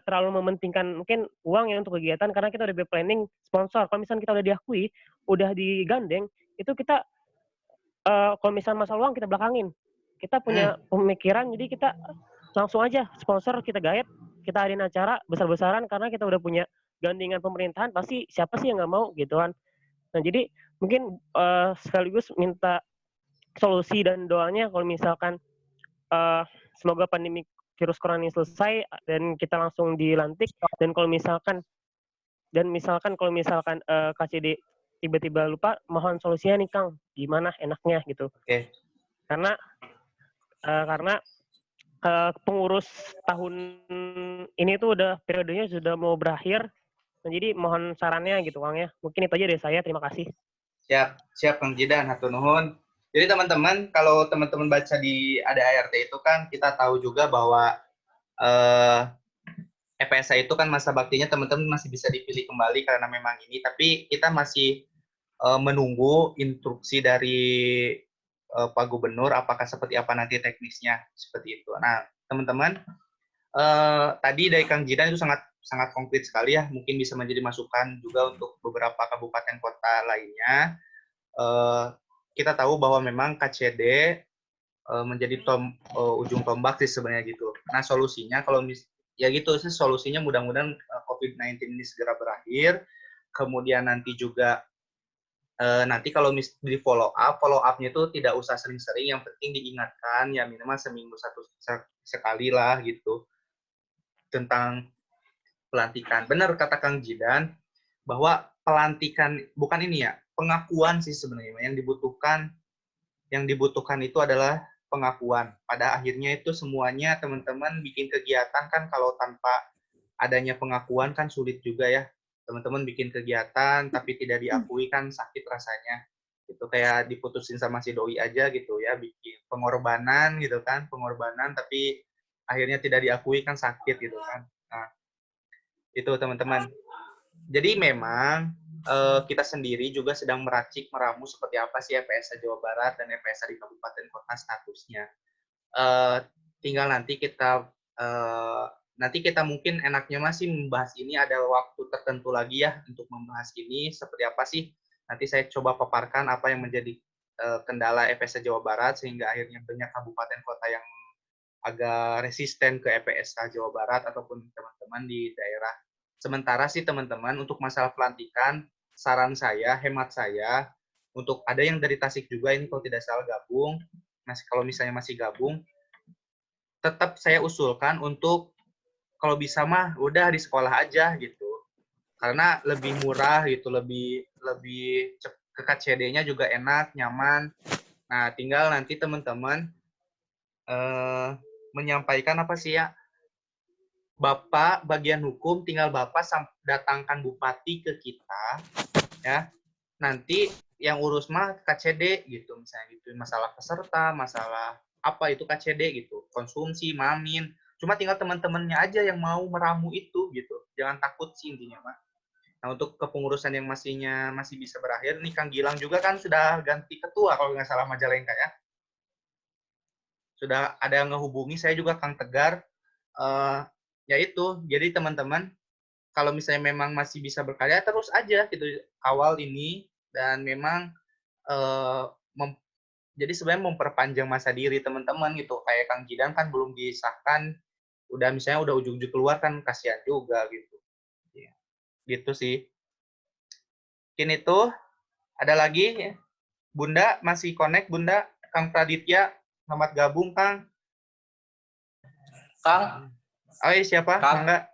terlalu mementingkan mungkin uang ya untuk kegiatan karena kita udah planning sponsor. Kalau misalnya kita udah diakui, udah digandeng, itu kita kalau misalnya masalah uang kita belakangin. Kita punya pemikiran, jadi kita langsung aja sponsor kita gaet, kita adain acara besar-besaran karena kita udah punya gandengan pemerintahan, pasti siapa sih yang nggak mau gitu kan. Nah jadi mungkin sekaligus minta solusi dan doanya kalau misalkan semoga pandemi virus corona ini selesai dan kita langsung dilantik, dan kalau misalkan KCD tiba-tiba lupa, mohon solusinya nih Kang, gimana enaknya gitu. Karena pengurus tahun ini tuh udah periodenya sudah mau berakhir. Nah, jadi mohon sarannya gitu Kang ya. Mungkin itu aja dari saya. Terima kasih. Siap Kang Jidan, hatur nuhun. Jadi teman-teman, kalau teman-teman baca di ADART itu kan kita tahu juga bahwa EPSA itu kan masa baktinya teman-teman masih bisa dipilih kembali karena memang ini, tapi kita masih menunggu instruksi dari Pak Gubernur apakah seperti apa nanti teknisnya seperti itu. Nah, teman-teman, tadi dari Kang Jidan itu sangat konkret sekali ya, mungkin bisa menjadi masukan juga untuk beberapa kabupaten kota lainnya. Kita tahu bahwa memang KCD menjadi ujung tombak sih sebenarnya gitu. Nah, solusinya kalau ya gitu sih, solusinya mudah-mudahan COVID-19 ini segera berakhir. Kemudian nanti juga nanti kalau di follow up-nya itu tidak usah sering-sering, yang penting diingatkan ya minimal seminggu sekali lah gitu tentang pelantikan. Benar kata Kang Jidan bahwa pelantikan bukan ini ya, pengakuan sih sebenarnya yang dibutuhkan itu adalah pengakuan. Pada akhirnya itu semuanya teman-teman bikin kegiatan kan kalau tanpa adanya pengakuan kan sulit juga ya. Teman-teman bikin kegiatan tapi tidak diakui kan sakit rasanya. Itu kayak diputusin sama si doi aja gitu ya, bikin pengorbanan gitu kan, pengorbanan tapi akhirnya tidak diakui kan sakit gitu kan. Nah, itu teman-teman. Jadi memang kita sendiri juga sedang meramu seperti apa sih EPSA Jawa Barat dan EPSA di kabupaten kota statusnya. Tinggal nanti kita mungkin enaknya masih membahas ini ada waktu tertentu lagi ya untuk membahas ini seperti apa sih. Nanti saya coba paparkan apa yang menjadi kendala EPSA Jawa Barat sehingga akhirnya banyak kabupaten kota yang agak resisten ke EPSA Jawa Barat ataupun teman-teman di daerah. Sementara sih teman-teman untuk masalah pelantikan, saran saya, hemat saya, untuk ada yang dari Tasik juga ini kalau tidak salah gabung, kalau misalnya masih gabung, tetap saya usulkan untuk kalau bisa mah udah di sekolah aja gitu, karena lebih murah gitu, lebih ke KCD-nya juga enak, nyaman. Nah tinggal nanti teman-teman menyampaikan apa sih ya, Bapak bagian hukum tinggal Bapak datangkan bupati ke kita ya, nanti yang urus mah KCD gitu misalnya gitu, masalah peserta, masalah apa itu KCD gitu, konsumsi, mamin, cuma tinggal teman-temannya aja yang mau meramu itu gitu, jangan takut sih intinya mah. Nah untuk kepengurusan yang masih bisa berakhir nih, Kang Gilang juga kan sudah ganti ketua kalau nggak salah Majalengka ya, sudah ada yang ngehubungi saya juga Kang Tegar. Ya itu, jadi teman-teman kalau misalnya memang masih bisa berkarya terus aja gitu kawal ini, dan memang jadi sebenarnya memperpanjang masa diri teman-teman gitu. Kayak Kang Jidan kan belum disahkan, misalnya udah ujung-ujung keluar kan kasihan juga gitu. Ya, gitu sih. Mungkin itu ada lagi ya. Bunda masih connect Bunda, Kang Praditya selamat gabung Kang. Kang. Siapa? Kang. Mangga.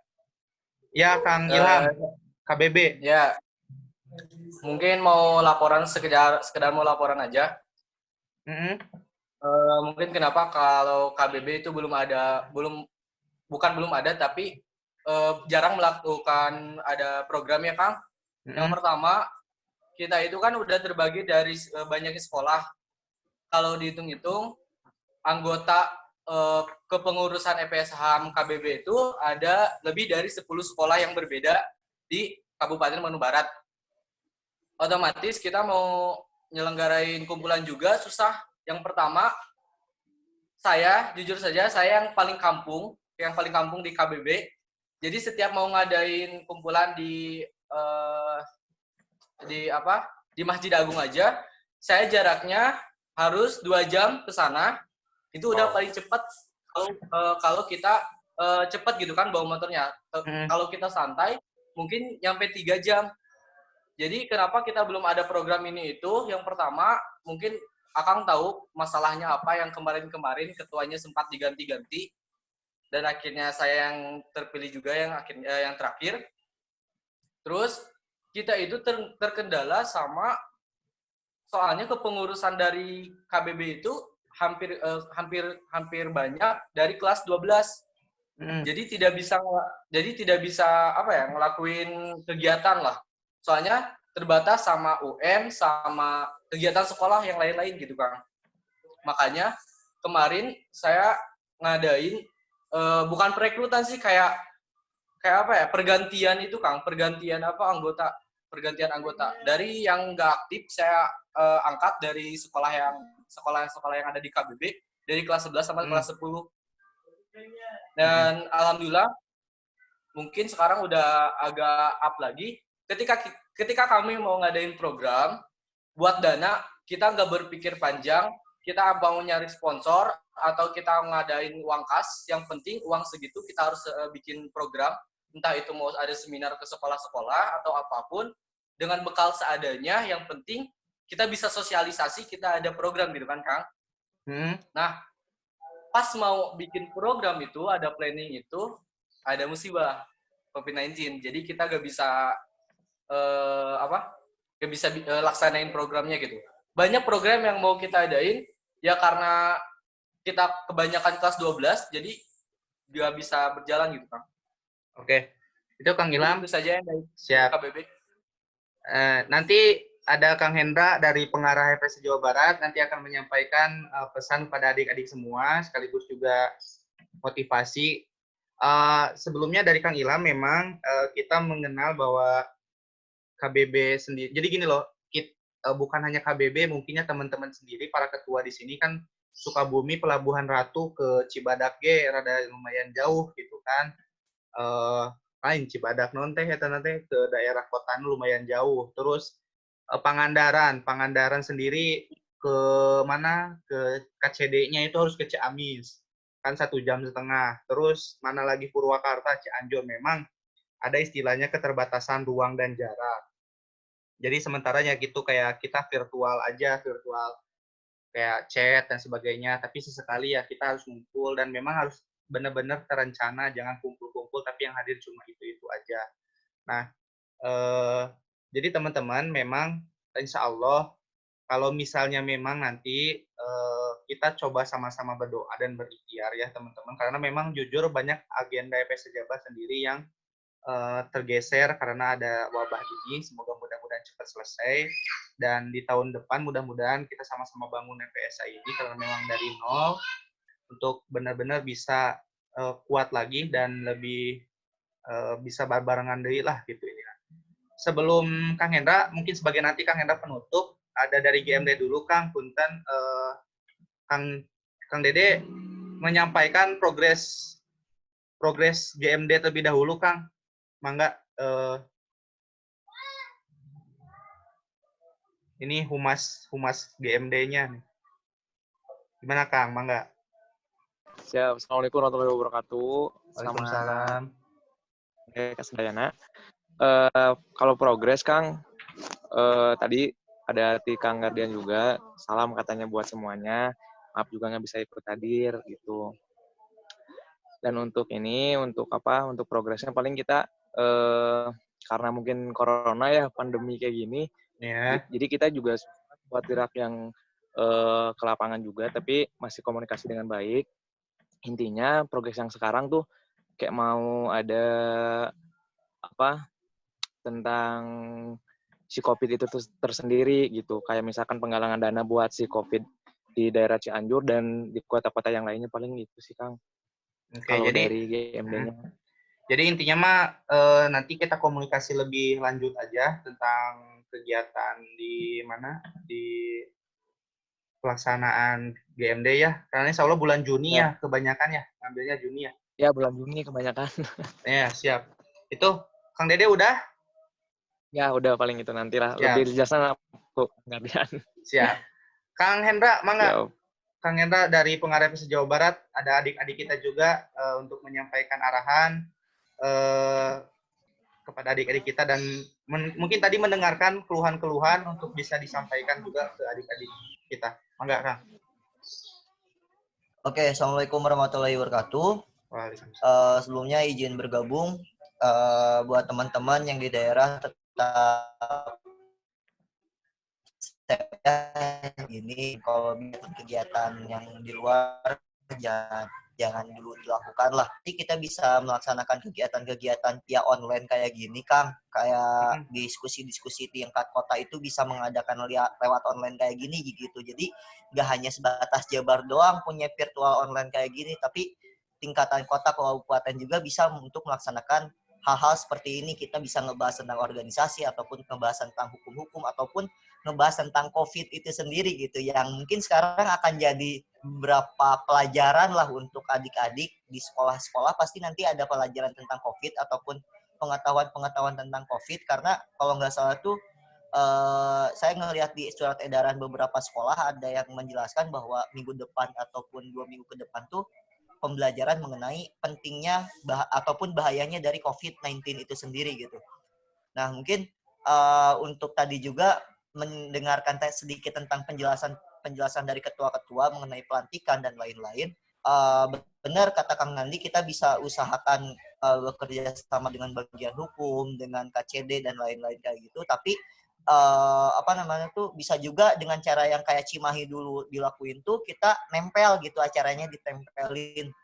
Ya, Kang Ilham. KBB. Ya. Mungkin mau laporan sekedar mau laporan aja. Mungkin kenapa kalau KBB itu bukan belum ada tapi jarang melakukan ada programnya Kang. Yang pertama, kita itu kan udah terbagi dari banyaknya sekolah. Kalau dihitung-hitung, anggota kepengurusan EPSHAM KBB itu ada lebih dari 10 sekolah yang berbeda di Kabupaten Bandung Barat. Otomatis kita mau nyelenggarain kumpulan juga susah. Yang pertama, jujur saja, saya yang paling kampung di KBB. Jadi setiap mau ngadain kumpulan di Masjid Agung aja, saya jaraknya harus 2 jam ke sana. Itu udah paling cepat kalau kita cepat gitu kan bawa motornya. Kalau kita santai mungkin nyampe 3 jam. Jadi kenapa kita belum ada program ini itu? Yang pertama, mungkin Akang tahu masalahnya apa yang kemarin-kemarin ketuanya sempat diganti-ganti dan akhirnya saya yang terpilih juga yang terakhir. Terus kita itu terkendala soalnya kepengurusan dari KBB itu hampir banyak dari kelas 12. Jadi tidak bisa ngelakuin kegiatan lah. Soalnya terbatas sama UM sama kegiatan sekolah yang lain-lain gitu Kang. Makanya kemarin saya ngadain bukan perekrutan sih kayak pergantian itu Kang, pergantian anggota dari yang nggak aktif saya angkat dari sekolah yang ada di KBB dari kelas 11 sampai kelas 10. Dan alhamdulillah mungkin sekarang udah agak up lagi. Ketika kami mau ngadain program buat dana, kita nggak berpikir panjang, kita mau nyari sponsor atau kita ngadain uang kas, yang penting uang segitu kita harus bikin program, entah itu mau ada seminar ke sekolah-sekolah atau apapun, dengan bekal seadanya, yang penting kita bisa sosialisasi, kita ada program gitu kan Kang. Nah, pas mau bikin program itu, ada planning itu, ada musibah COVID-19, jadi kita nggak bisa laksanain programnya gitu. Banyak program yang mau kita adain, ya karena kita kebanyakan kelas 12, jadi nggak bisa berjalan gitu, Kang. Oke, itu Kang Ilham. Itu saja yang dari Siap. KBB. Nanti ada Kang Hendra dari pengarah EPS Jawa Barat, nanti akan menyampaikan pesan pada adik-adik semua, sekaligus juga motivasi. Sebelumnya dari Kang Ilham memang kita mengenal bahwa KBB sendiri. Jadi gini loh, bukan hanya KBB, mungkinnya teman-teman sendiri, para ketua di sini kan Sukabumi, Pelabuhan Ratu ke Cibadak rada lumayan jauh gitu kan. Lain Cibadak nonte ya nanti ke daerah kota lumayan jauh. Terus Pangandaran sendiri ke mana? Ke KCD-nya itu harus ke Ciamis. Kan 1,5 jam. Terus mana lagi Purwakarta, Cianjur, memang ada istilahnya keterbatasan ruang dan jarak. Jadi sementaranya gitu kayak kita virtual kayak chat dan sebagainya, tapi sesekali ya kita harus ngumpul dan memang harus benar-benar terencana, jangan kumpul-kumpul tapi yang hadir cuma itu aja. Nah, jadi teman-teman memang insya Allah kalau misalnya memang nanti kita coba sama-sama berdoa dan berikhtiar ya teman-teman, karena memang jujur banyak agenda EPS Jabar sendiri yang tergeser karena ada wabah ini. Semoga mudah-mudahan cepat selesai dan di tahun depan mudah-mudahan kita sama-sama bangun EPSA ini karena memang dari nol untuk benar-benar bisa kuat lagi dan lebih bisa barengan deui lah gitu ini. Sebelum Kang Hendra, mungkin sebagai nanti Kang Hendra penutup, ada dari GMD dulu Kang Punten, Kang Dede menyampaikan progres GMD terlebih dahulu Kang. Mangga, ini humas GMD-nya nih. Gimana Kang? Mangga. Siap. Assalamualaikum warahmatullahi wabarakatuh. Waalaikumsalam. Oke, Kak Sedayana. Kalau progres Kang, tadi ada di Kang Gardian juga, salam katanya buat semuanya. maaf juga nggak bisa ikut hadir gitu. Dan untuk progresnya paling kita karena mungkin corona ya, pandemi kayak gini, jadi kita juga buat gerak yang ke lapangan juga, tapi masih komunikasi dengan baik. Intinya progres yang sekarang tuh kayak mau ada tentang si COVID itu tersendiri gitu. Kayak misalkan penggalangan dana buat si COVID di daerah Cianjur dan di kota-kota yang lainnya, paling itu sih Kang. Oke, Kalau jadi dari GMD-nya. Jadi intinya mah nanti kita komunikasi lebih lanjut aja tentang kegiatan di mana di pelaksanaan GMD ya. Karena insya Allah bulan Juni ya kebanyakan ya, ngambilnya Juni ya. Ya, bulan Juni kebanyakan. Ya, siap. Itu Kang Dede udah? Ya, udah paling itu nantilah. Siap. Lebih dijelasan aku gantian. Siap. Kang Hendra, mangga. Kang Hendra dari Pengarah Jawa Barat, ada adik-adik kita juga untuk menyampaikan arahan kepada adik-adik kita dan mungkin tadi mendengarkan keluhan-keluhan untuk bisa disampaikan juga ke adik-adik kita. Mangga, Kang. Oke, Assalamualaikum warahmatullahi wabarakatuh. Sebelumnya izin bergabung buat teman-teman yang di daerah tetap ini kalau kegiatan yang di luar jangan dulu dilakukan lah. Nanti kita bisa melaksanakan kegiatan-kegiatan via online kayak gini, Kang. Kayak diskusi-diskusi tingkat kota itu bisa mengadakan lewat online kayak gini gitu. Jadi nggak hanya sebatas Jabar doang punya virtual online kayak gini, tapi tingkatan kota, kabupaten juga bisa untuk melaksanakan hal-hal seperti ini. Kita bisa ngebahas tentang organisasi ataupun ngebahas tentang hukum-hukum ataupun ngebahas tentang COVID itu sendiri gitu, yang mungkin sekarang akan jadi beberapa pelajaran lah untuk adik-adik di sekolah-sekolah. Pasti nanti ada pelajaran tentang COVID ataupun pengetahuan-pengetahuan tentang COVID, karena kalau nggak salah tuh saya ngelihat di surat edaran beberapa sekolah ada yang menjelaskan bahwa minggu depan ataupun 2 minggu ke depan tuh pembelajaran mengenai pentingnya ataupun bahayanya dari COVID-19 itu sendiri gitu. Nah, mungkin untuk tadi juga mendengarkan sedikit tentang penjelasan dari ketua-ketua mengenai pelantikan dan lain-lain. Benar kata Kang Nandi, kita bisa usahakan bekerja sama dengan bagian hukum, dengan KCD dan lain-lain kayak gitu. Tapi bisa juga dengan cara yang kayak Cimahi dulu dilakuin tuh, kita nempel gitu acaranya, ditempelin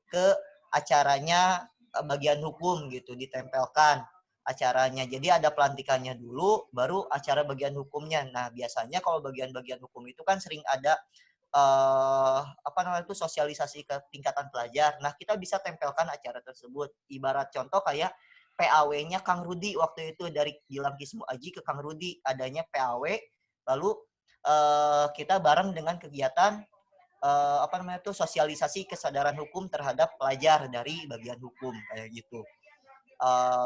ke acaranya bagian hukum gitu, ditempelkan acaranya. Jadi ada pelantikannya dulu, baru acara bagian hukumnya. Nah, biasanya kalau bagian-bagian hukum itu kan sering ada sosialisasi ke tingkatan pelajar. Nah, kita bisa tempelkan acara tersebut. Ibarat contoh kayak PAW-nya Kang Rudi waktu itu, dari Gilang Kismu Aji ke Kang Rudi, adanya PAW, lalu kita bareng dengan kegiatan sosialisasi kesadaran hukum terhadap pelajar dari bagian hukum kayak gitu.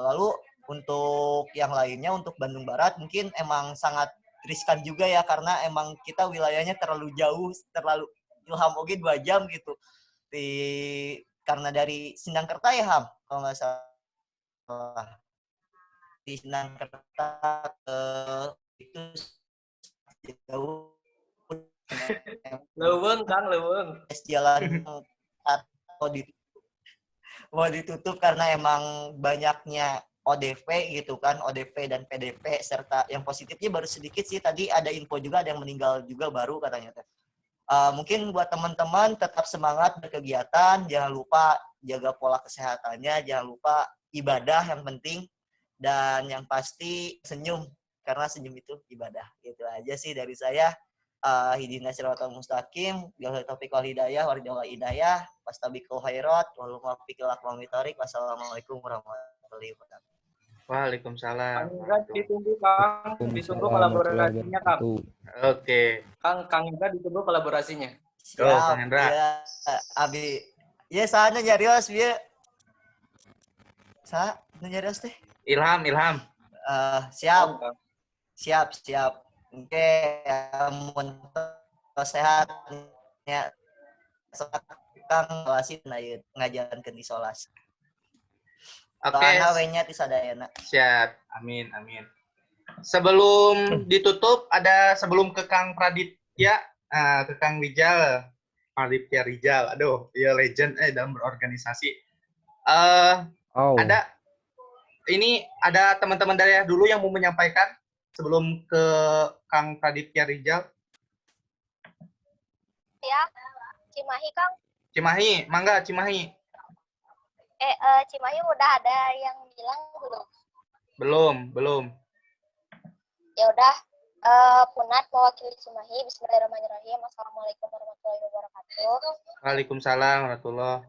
Lalu untuk yang lainnya, untuk Bandung Barat mungkin emang sangat riskan juga ya, karena emang kita wilayahnya terlalu jauh, terlalu Ilham oge 2 jam gitu. Karena dari Sindangkerta ya, Ham, kalau nggak salah. Di Sindangkerta itu jauh. Leuweung, Kang, leuweung. Jalan mau ditutup karena emang banyaknya ODP gitu kan, ODP dan PDP, serta yang positifnya baru sedikit sih. Tadi ada info juga ada yang meninggal juga baru katanya. Mungkin buat teman-teman tetap semangat berkegiatan, jangan lupa jaga pola kesehatannya, jangan lupa ibadah yang penting, dan yang pasti senyum, karena senyum itu ibadah. Gitu aja sih dari saya. Hidina siratal mustaqim, billahi taufiq wal hidayah, waridawal hidayah, wastabiqul khairat, wal muwaffiq ila aqwamit thoriq. Wassalamualaikum warahmatullahi wabarakatuh. Waalaikumsalam. Ditunggu Kang, ditunggu kolaborasinya Kang. Oke. Kang Hendra ditunggu kolaborasinya. Kang Hendra. Ya, abi. Ya, sana nyarios bieu. Sa, nyarios teh. Ilham. Siap. Siap. Oke, mun sehat nya Kang wasit ngajalankeun isolasi. Oke. Doana we nya ti sadayana. Siap. Amin. Sebelum ditutup, sebelum ke Kang Praditya, ke Kang Rijal, Aditya Rijal. Aduh, dia legend dalam berorganisasi. Ada teman-teman daerah dulu yang mau menyampaikan sebelum ke Kang Pradipya Rijal. Ya, Cimahi, Kang. Cimahi, mangga Cimahi. Cimahi udah ada yang bilang belum? Belum. Ya udah, Punat mewakili Cimahi. Bismillahirrahmanirrahim. Assalamualaikum warahmatullahi wabarakatuh. Waalaikumsalam warahmatullahi.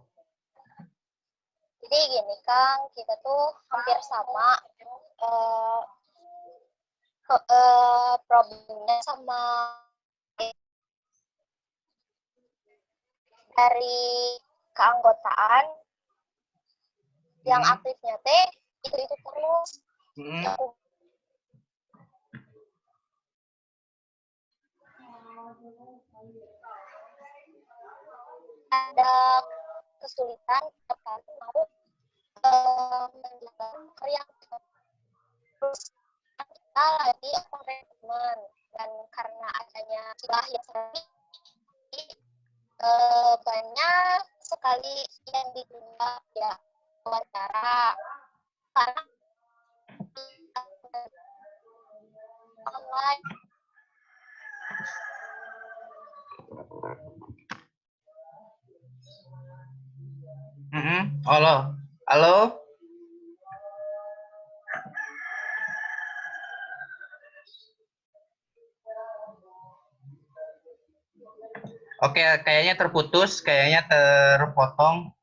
Jadi gini, Kang, kita tuh hampir sama problemnya sama dari keanggotaan yang aktifnya teh itu terus. Ada kesulitan terkait mau menjalankan karya terus kita lagi rekrutmen dan karena adanya celah yang sering banyak sekali yang ditunda ya wawancara karena online. Halo. Oke, kayaknya terputus, kayaknya terpotong.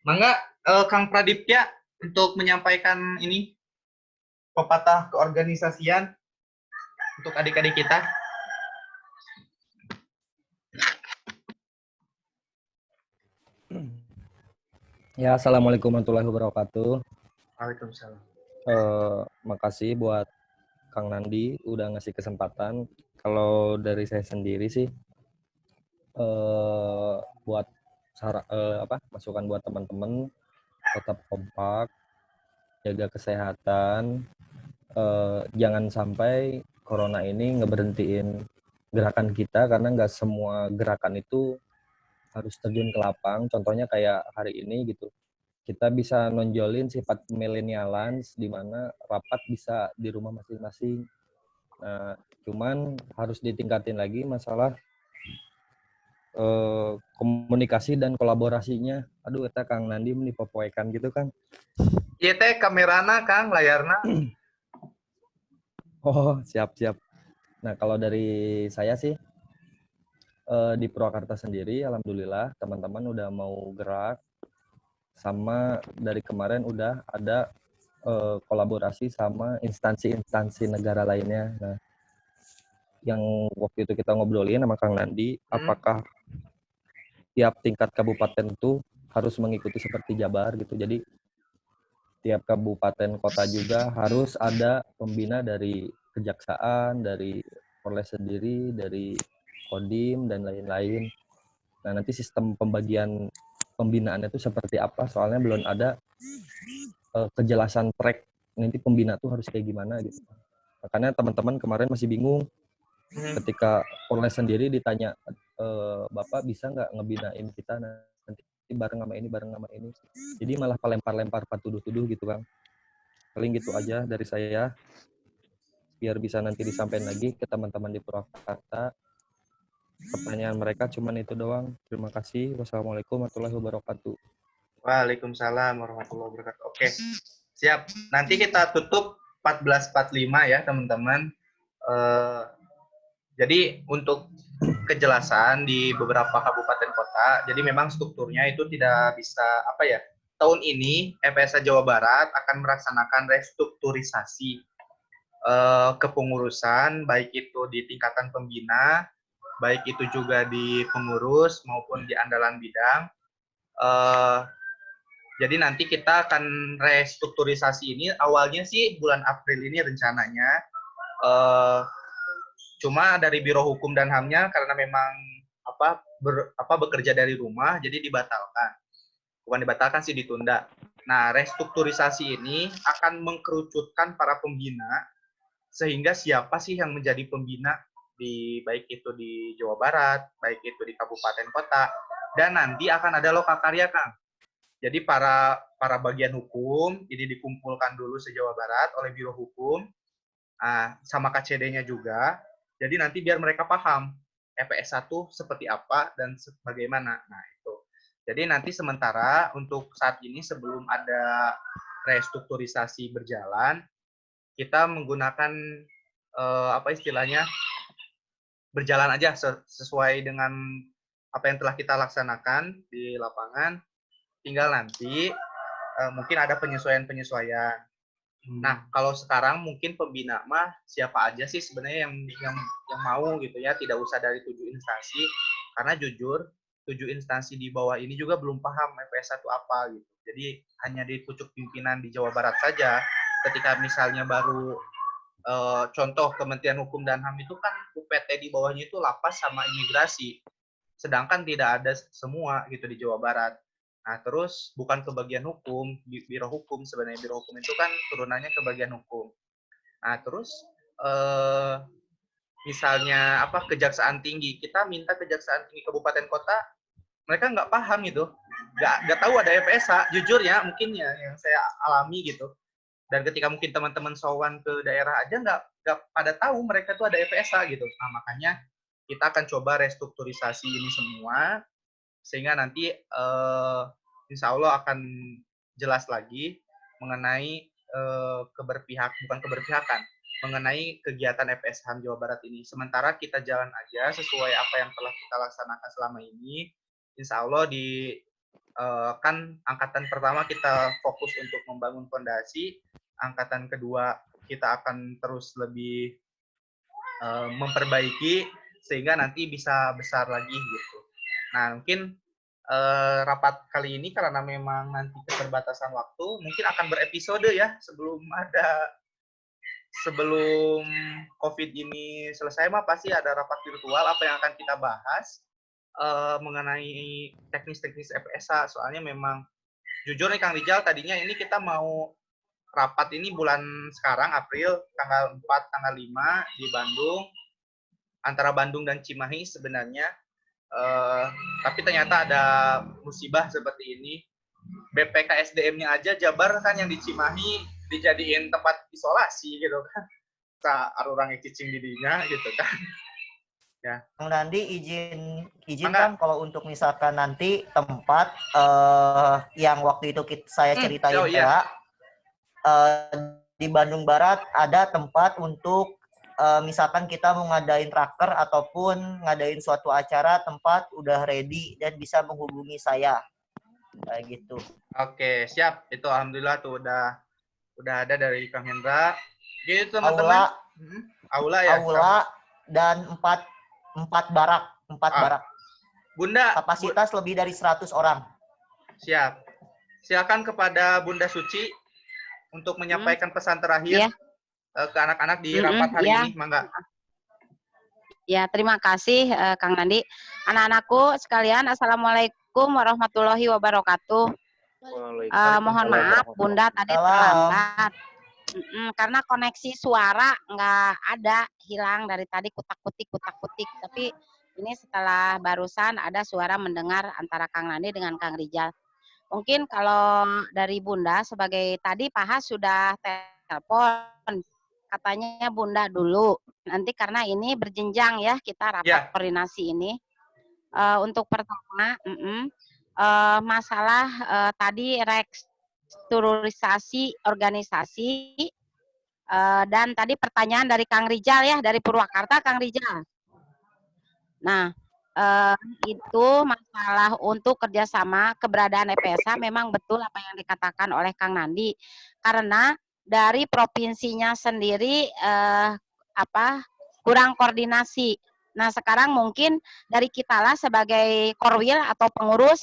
Mangga, Kang Pradipya untuk menyampaikan ini pepatah keorganisasian untuk adik-adik kita. Ya, assalamualaikum warahmatullahi wabarakatuh. Waalaikumsalam. Makasih buat Kang Nandi udah ngasih kesempatan. Kalau dari saya sendiri sih, buat masukan buat teman-teman, tetap kompak, jaga kesehatan, jangan sampai corona ini ngeberhentiin gerakan kita karena nggak semua gerakan itu harus terjun ke lapang. Contohnya kayak hari ini gitu, kita bisa nonjolin sifat milenialans di mana rapat bisa di rumah masing-masing. Nah, cuman harus ditingkatin lagi masalah komunikasi dan kolaborasinya. Aduh, kita Kang Nandi menipopoekan gitu kan. Iya teh kamerana Kang, layarna. Oh, siap. Nah, kalau dari saya sih, di Purwakarta sendiri, alhamdulillah teman-teman udah mau gerak, sama dari kemarin udah ada kolaborasi sama instansi-instansi negara lainnya. Nah, yang waktu itu kita ngobrolin sama Kang Nandi, apakah tiap tingkat kabupaten itu harus mengikuti seperti Jabar gitu. Jadi tiap kabupaten kota juga harus ada pembina dari kejaksaan, dari Polres sendiri, dari Kodim dan lain-lain. Nah, nanti sistem pembagian pembinaannya itu seperti apa? Soalnya belum ada kejelasan track nanti pembina tuh harus kayak gimana gitu. Makanya teman-teman kemarin masih bingung ketika Polres sendiri ditanya, Bapak bisa nggak ngebinain kita nanti bareng sama ini. Jadi malah lempar-lempar tuduh-tuduh gitu Bang. Paling gitu aja dari saya. Biar bisa nanti disampaikan lagi ke teman-teman di Purwakarta. Pertanyaan mereka cuman itu doang. Terima kasih. Wassalamualaikum warahmatullahi wabarakatuh. Waalaikumsalam warahmatullahi wabarakatuh. Oke, siap. Nanti kita tutup 14.45 ya teman-teman. Jadi untuk kejelasan di beberapa kabupaten kota, jadi memang strukturnya itu tidak bisa tahun ini FSA Jawa Barat akan melaksanakan restrukturisasi kepengurusan, baik itu di tingkatan pembina, baik itu juga di pengurus maupun di andalan bidang. Jadi nanti kita akan restrukturisasi ini awalnya sih bulan April ini rencananya. Cuma dari Biro Hukum dan HAM-nya karena memang bekerja dari rumah jadi dibatalkan. Bukan dibatalkan sih, ditunda. Nah, restrukturisasi ini akan mengkerucutkan para pembina sehingga siapa sih yang menjadi pembina baik itu di Jawa Barat, baik itu di kabupaten kota, dan nanti akan ada lokakarya, Kang. Jadi para bagian hukum ini dikumpulkan dulu se-Jawa Barat oleh Biro Hukum, sama KCD-nya juga. Jadi nanti biar mereka paham EPS 1 seperti apa dan bagaimana. Nah, itu. Jadi nanti sementara untuk saat ini sebelum ada restrukturisasi berjalan, kita menggunakan apa istilahnya, berjalan aja sesuai dengan apa yang telah kita laksanakan di lapangan. Tinggal nanti mungkin ada penyesuaian-penyesuaian. Nah, kalau sekarang mungkin pembina mah siapa aja sih sebenarnya yang mau gitu ya, tidak usah dari 7 instansi, karena jujur 7 instansi di bawah ini juga belum paham EPS 1 apa gitu. Jadi hanya di pucuk pimpinan di Jawa Barat saja. Ketika misalnya baru contoh Kementerian Hukum dan HAM itu kan UPT di bawahnya itu lapas sama imigrasi. Sedangkan tidak ada semua gitu di Jawa Barat. Nah, terus bukan ke bagian hukum, Biro Hukum sebenarnya. Biro Hukum itu kan turunannya ke bagian hukum. Nah, terus misalnya apa Kejaksaan Tinggi, kita minta Kejaksaan Tinggi kabupaten kota, mereka nggak paham gitu, nggak tahu ada EPSA, jujur ya, mungkin ya yang saya alami gitu. Dan ketika mungkin teman-teman sowan ke daerah aja nggak pada tahu mereka tuh ada EPSA gitu. Nah, makanya kita akan coba restrukturisasi ini semua, sehingga nanti insya Allah akan jelas lagi mengenai bukan keberpihakan, mengenai kegiatan EPS HAM Jawa Barat ini. Sementara kita jalan aja sesuai apa yang telah kita laksanakan selama ini. Insya Allah kan angkatan pertama kita fokus untuk membangun fondasi, angkatan kedua kita akan terus lebih memperbaiki sehingga nanti bisa besar lagi gitu. Nah, mungkin rapat kali ini karena memang nanti keterbatasan waktu, mungkin akan berepisode ya sebelum COVID ini selesai mah pasti ada rapat virtual apa yang akan kita bahas mengenai teknis-teknis EPSA. Soalnya memang jujur nih Kang Rijal, tadinya ini kita mau rapat ini bulan sekarang April tanggal 4 tanggal 5 di Bandung, antara Bandung dan Cimahi sebenarnya. Tapi ternyata ada musibah seperti ini. BPKSDM-nya aja Jabar kan yang di Cimahi dijadiin tempat isolasi gitu kan. Arurang cicing didinya gitu kan. Ya. Kang Nandi izin kan kalau untuk misalkan nanti tempat yang waktu itu saya ceritain di Bandung Barat ada tempat untuk misalkan kita mau ngadain raker ataupun ngadain suatu acara, tempat udah ready dan bisa menghubungi saya kayak gitu. Oke, siap. Itu alhamdulillah tuh udah ada dari Kang Hendra. Gitu teman-teman. Aula ya. Aula dan 4 barak. Bunda. Kapasitas lebih dari 100 orang. Siap. Silakan kepada Bunda Suci untuk menyampaikan pesan terakhir ke anak-anak di rapat hari ini, mangga. Ya, terima kasih Kang Nandi. Anak-anakku sekalian, Assalamualaikum warahmatullahi wabarakatuh. Mohon maaf, Bunda tadi terlambat. Karena koneksi suara nggak ada, hilang dari tadi kutak-kutik. Tapi ini setelah barusan ada suara mendengar antara Kang Nandi dengan Kang Rijal. Mungkin kalau dari Bunda sebagai tadi Pak Has sudah telepon, katanya Bunda dulu. Nanti karena ini berjenjang ya kita rapat koordinasi ini. Untuk pertama, masalah tadi restrukturisasi organisasi dan tadi pertanyaan dari Kang Rijal ya, dari Purwakarta Kang Rijal. Nah, itu masalah untuk kerjasama keberadaan EPSA memang betul apa yang dikatakan oleh Kang Nandi, karena dari provinsinya sendiri kurang koordinasi. Nah, sekarang mungkin dari kitalah sebagai korwil atau pengurus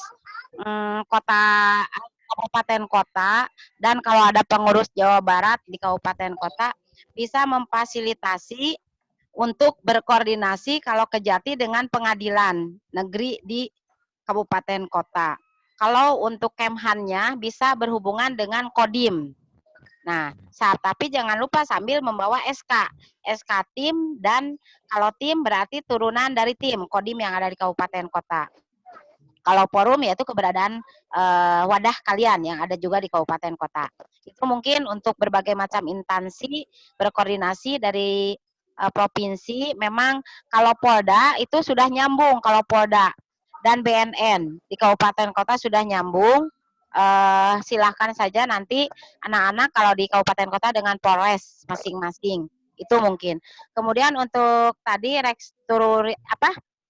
kabupaten kota, dan kalau ada pengurus Jawa Barat di kabupaten kota bisa memfasilitasi untuk berkoordinasi kalau Kejati dengan pengadilan negeri di kabupaten kota. Kalau untuk Kemhannya bisa berhubungan dengan Kodim. Nah, tapi jangan lupa sambil membawa SK tim, dan kalau tim berarti turunan dari tim Kodim yang ada di kabupaten kota. Kalau forum yaitu keberadaan wadah kalian yang ada juga di kabupaten kota. Itu mungkin untuk berbagai macam instansi berkoordinasi dari provinsi. Memang kalau Polda itu sudah nyambung, kalau Polda dan BNN di kabupaten kota sudah nyambung. Silahkan saja nanti anak-anak kalau di kabupaten kota dengan Polres masing-masing. Itu mungkin. Kemudian untuk tadi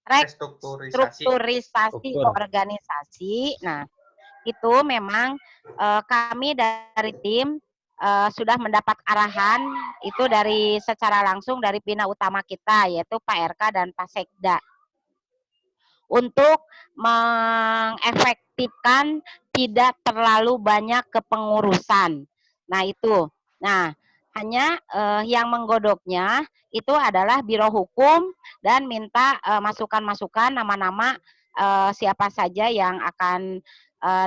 restrukturisasi organisasi. Nah, itu memang kami dari tim sudah mendapat arahan itu dari secara langsung dari pimpinan utama kita, yaitu Pak RK dan Pak Sekda, untuk mengefektifkan tidak terlalu banyak kepengurusan. Nah, itu. Nah, hanya yang menggodoknya itu adalah Biro Hukum dan minta masukan-masukan nama-nama siapa saja yang akan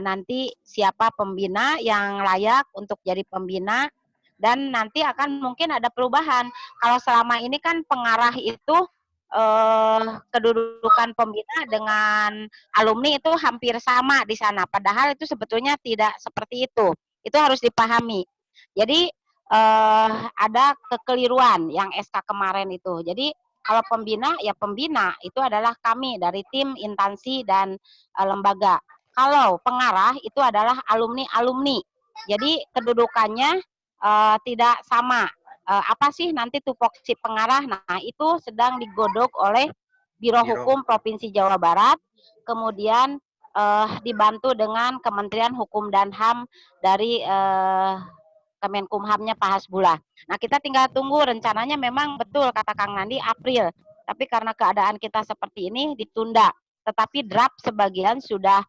nanti siapa pembina yang layak untuk jadi pembina, dan nanti akan mungkin ada perubahan. Kalau selama ini kan pengarah itu kedudukan pembina dengan alumni itu hampir sama di sana, padahal itu sebetulnya tidak seperti itu. Itu harus dipahami. Jadi ada kekeliruan yang SK kemarin itu. Jadi kalau pembina, ya pembina itu adalah kami dari tim, instansi, dan lembaga. Kalau pengarah itu adalah alumni-alumni. Jadi kedudukannya tidak sama. Apa sih nanti tupoksi pengarah? Nah, itu sedang digodok oleh Biro Hukum Provinsi Jawa Barat, kemudian dibantu dengan Kementerian Hukum dan HAM dari Kemenkumhamnya Pak Hasbullah. Nah, kita tinggal tunggu, rencananya memang betul kata Kang Nandi April, tapi karena keadaan kita seperti ini ditunda. Tetapi draft sebagian sudah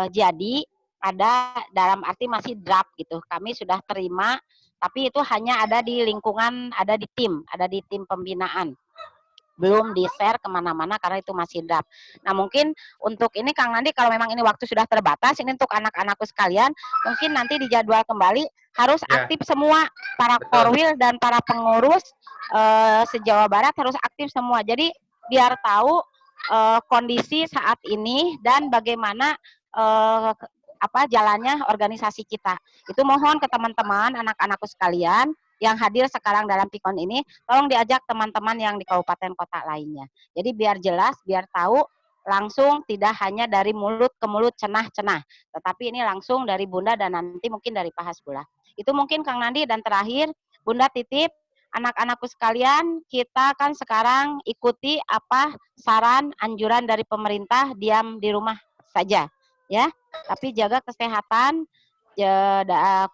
jadi, ada dalam arti masih draft gitu. Kami sudah terima, tapi itu hanya ada di lingkungan, ada di tim pembinaan. Belum di-share kemana-mana karena itu masih draft. Nah, mungkin untuk ini Kang Nandi, kalau memang ini waktu sudah terbatas, ini untuk anak-anakku sekalian, mungkin nanti dijadwal kembali, harus aktif semua, para korwil dan para pengurus se-Jawa Barat harus aktif semua. Jadi biar tahu kondisi saat ini dan bagaimana jalannya organisasi kita. Itu mohon ke teman-teman, anak-anakku sekalian yang hadir sekarang dalam Pikon ini, tolong diajak teman-teman yang di kabupaten kota lainnya. Jadi biar jelas, biar tahu langsung, tidak hanya dari mulut ke mulut cenah-cenah, tetapi ini langsung dari Bunda dan nanti mungkin dari Pak Hasbullah. Itu mungkin Kang Nandi, dan terakhir Bunda titip anak-anakku sekalian, kita kan sekarang ikuti apa saran anjuran dari pemerintah, diam di rumah saja ya, tapi jaga kesehatan,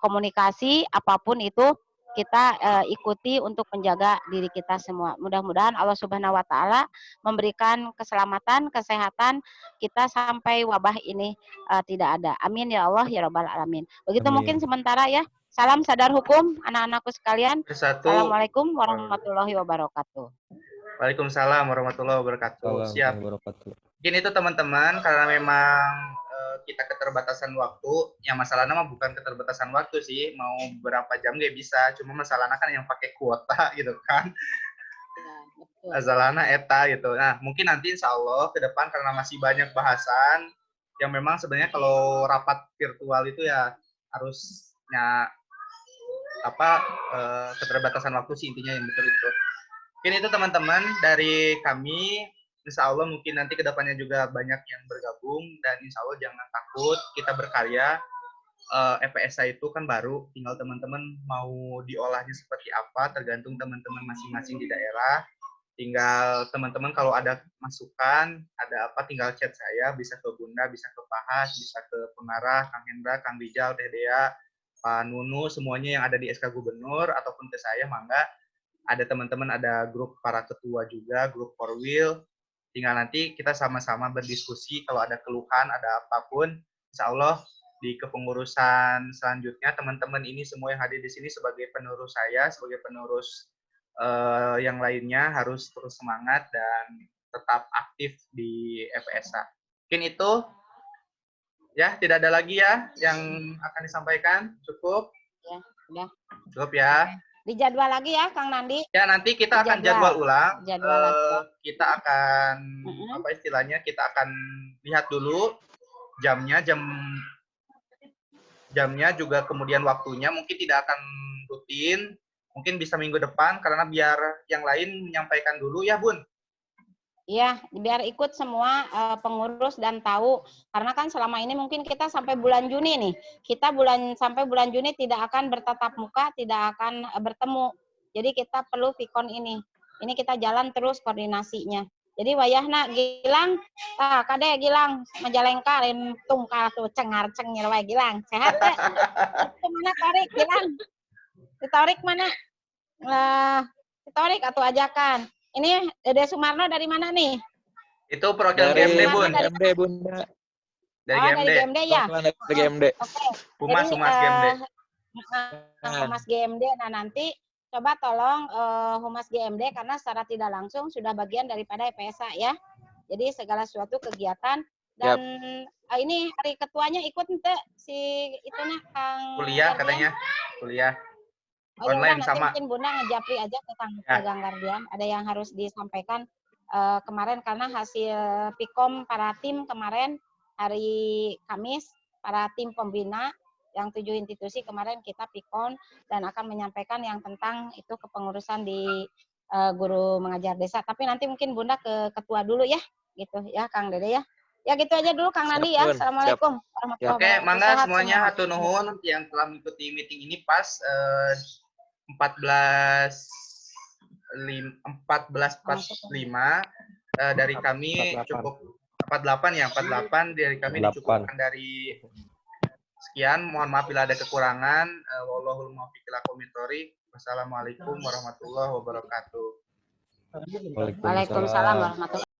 komunikasi apapun itu kita ikuti untuk menjaga diri kita semua. Mudah-mudahan Allah Subhanahu wa taala memberikan keselamatan, kesehatan kita sampai wabah ini tidak ada. Amin ya Allah ya rabbal alamin. Begitu amin. Mungkin sementara ya. Salam sadar hukum anak-anakku sekalian. Assalamualaikum warahmatullahi wabarakatuh. Waalaikumsalam warahmatullahi wabarakatuh. Siap. Mungkin itu teman-teman, karena memang kita keterbatasan waktu, yang masalahnya mah bukan keterbatasan waktu sih, mau berapa jam gak bisa, cuma masalahnya kan yang pakai kuota gitu kan. Masalahnya eta gitu. Nah, mungkin nanti insya Allah ke depan karena masih banyak bahasan yang memang sebenarnya kalau rapat virtual itu ya harusnya keterbatasan waktu sih intinya, yang betul itu. Mungkin itu teman-teman dari kami. Insya Allah mungkin nanti kedepannya juga banyak yang bergabung, dan insya Allah jangan takut, kita berkarya. FPSA itu kan baru, tinggal teman-teman mau diolahnya seperti apa, tergantung teman-teman masing-masing di daerah. Tinggal teman-teman kalau ada masukan, ada apa, tinggal chat saya, bisa ke Bunda, bisa ke Pak Has, bisa ke pengarah, Kang Hendra, Kang Rijal, Teh Dea, Pak Nunu, semuanya yang ada di SK Gubernur, ataupun ke saya, mangga. Ada teman-teman, ada grup para ketua juga, grup Korwil. Tinggal nanti kita sama-sama berdiskusi, kalau ada keluhan, ada apapun, insya Allah di kepengurusan selanjutnya, teman-teman ini semua yang hadir di sini sebagai penerus saya, sebagai penerus yang lainnya harus terus semangat dan tetap aktif di FPSA. Mungkin itu, ya tidak ada lagi ya yang akan disampaikan, cukup. Udah. Cukup ya. Dijadwal lagi ya, Kang Nandi. Ya, nanti kita akan jadwal ulang. Jadwal lagi. Kita akan apa istilahnya? Kita akan lihat dulu jamnya juga, kemudian waktunya. Mungkin tidak akan rutin, mungkin bisa minggu depan karena biar yang lain menyampaikan dulu ya, Bun. Iya, biar ikut semua pengurus dan tahu, karena kan selama ini mungkin kita sampai bulan Juni nih, sampai bulan Juni tidak akan bertatap muka, tidak akan bertemu. Jadi kita perlu Vicon ini kita jalan terus koordinasinya. Jadi wayahna Gilang, kade Gilang Majalengka lain tungkal tuh cengar-cengir wae Gilang. Sehat teh? Itu mana tarik Gilang? Ditarik mana? Ditarik atau ajakan. Ini Dede Sumarno dari mana nih? Itu perwakilan GMD, Bun. GMD, Bunda. Dari GMD. Dari GMD ya? Dari GMD. Oke. Humas GMD. Humas GMD. Nah, nanti coba tolong Humas GMD karena secara tidak langsung sudah bagian daripada EPSA ya. Jadi segala suatu kegiatan dan ini hari ketuanya ikut ente si itunya Kang kuliah katanya. Kuliah. Oh, online nanti sama. mungkin Bunda ngejapri aja ke Kang Gardian. Ada yang harus disampaikan kemarin karena hasil Pikom para tim kemarin hari Kamis, para tim pembina yang 7 institusi kemarin kita Pikon dan akan menyampaikan yang tentang itu kepengurusan di guru mengajar desa. Tapi nanti mungkin Bunda ke ketua dulu ya, gitu ya Kang Dede ya. Ya gitu aja dulu Kang Nandi ya. Assalamualaikum warahmatullahi wabarakatuh. Oke, mangga semuanya hatur nuhun yang telah mengikuti meeting ini pas 14.45 dari kami 48. cukup 48 ya, 48 dari kami dicukupkan dari sekian. Mohon maaf bila ada kekurangan. Wallahul muwaffiq ila aqwamit thoriq. Wassalamualaikum warahmatullahi wabarakatuh. Waalaikumsalam warahmatullahi wabarakatuh.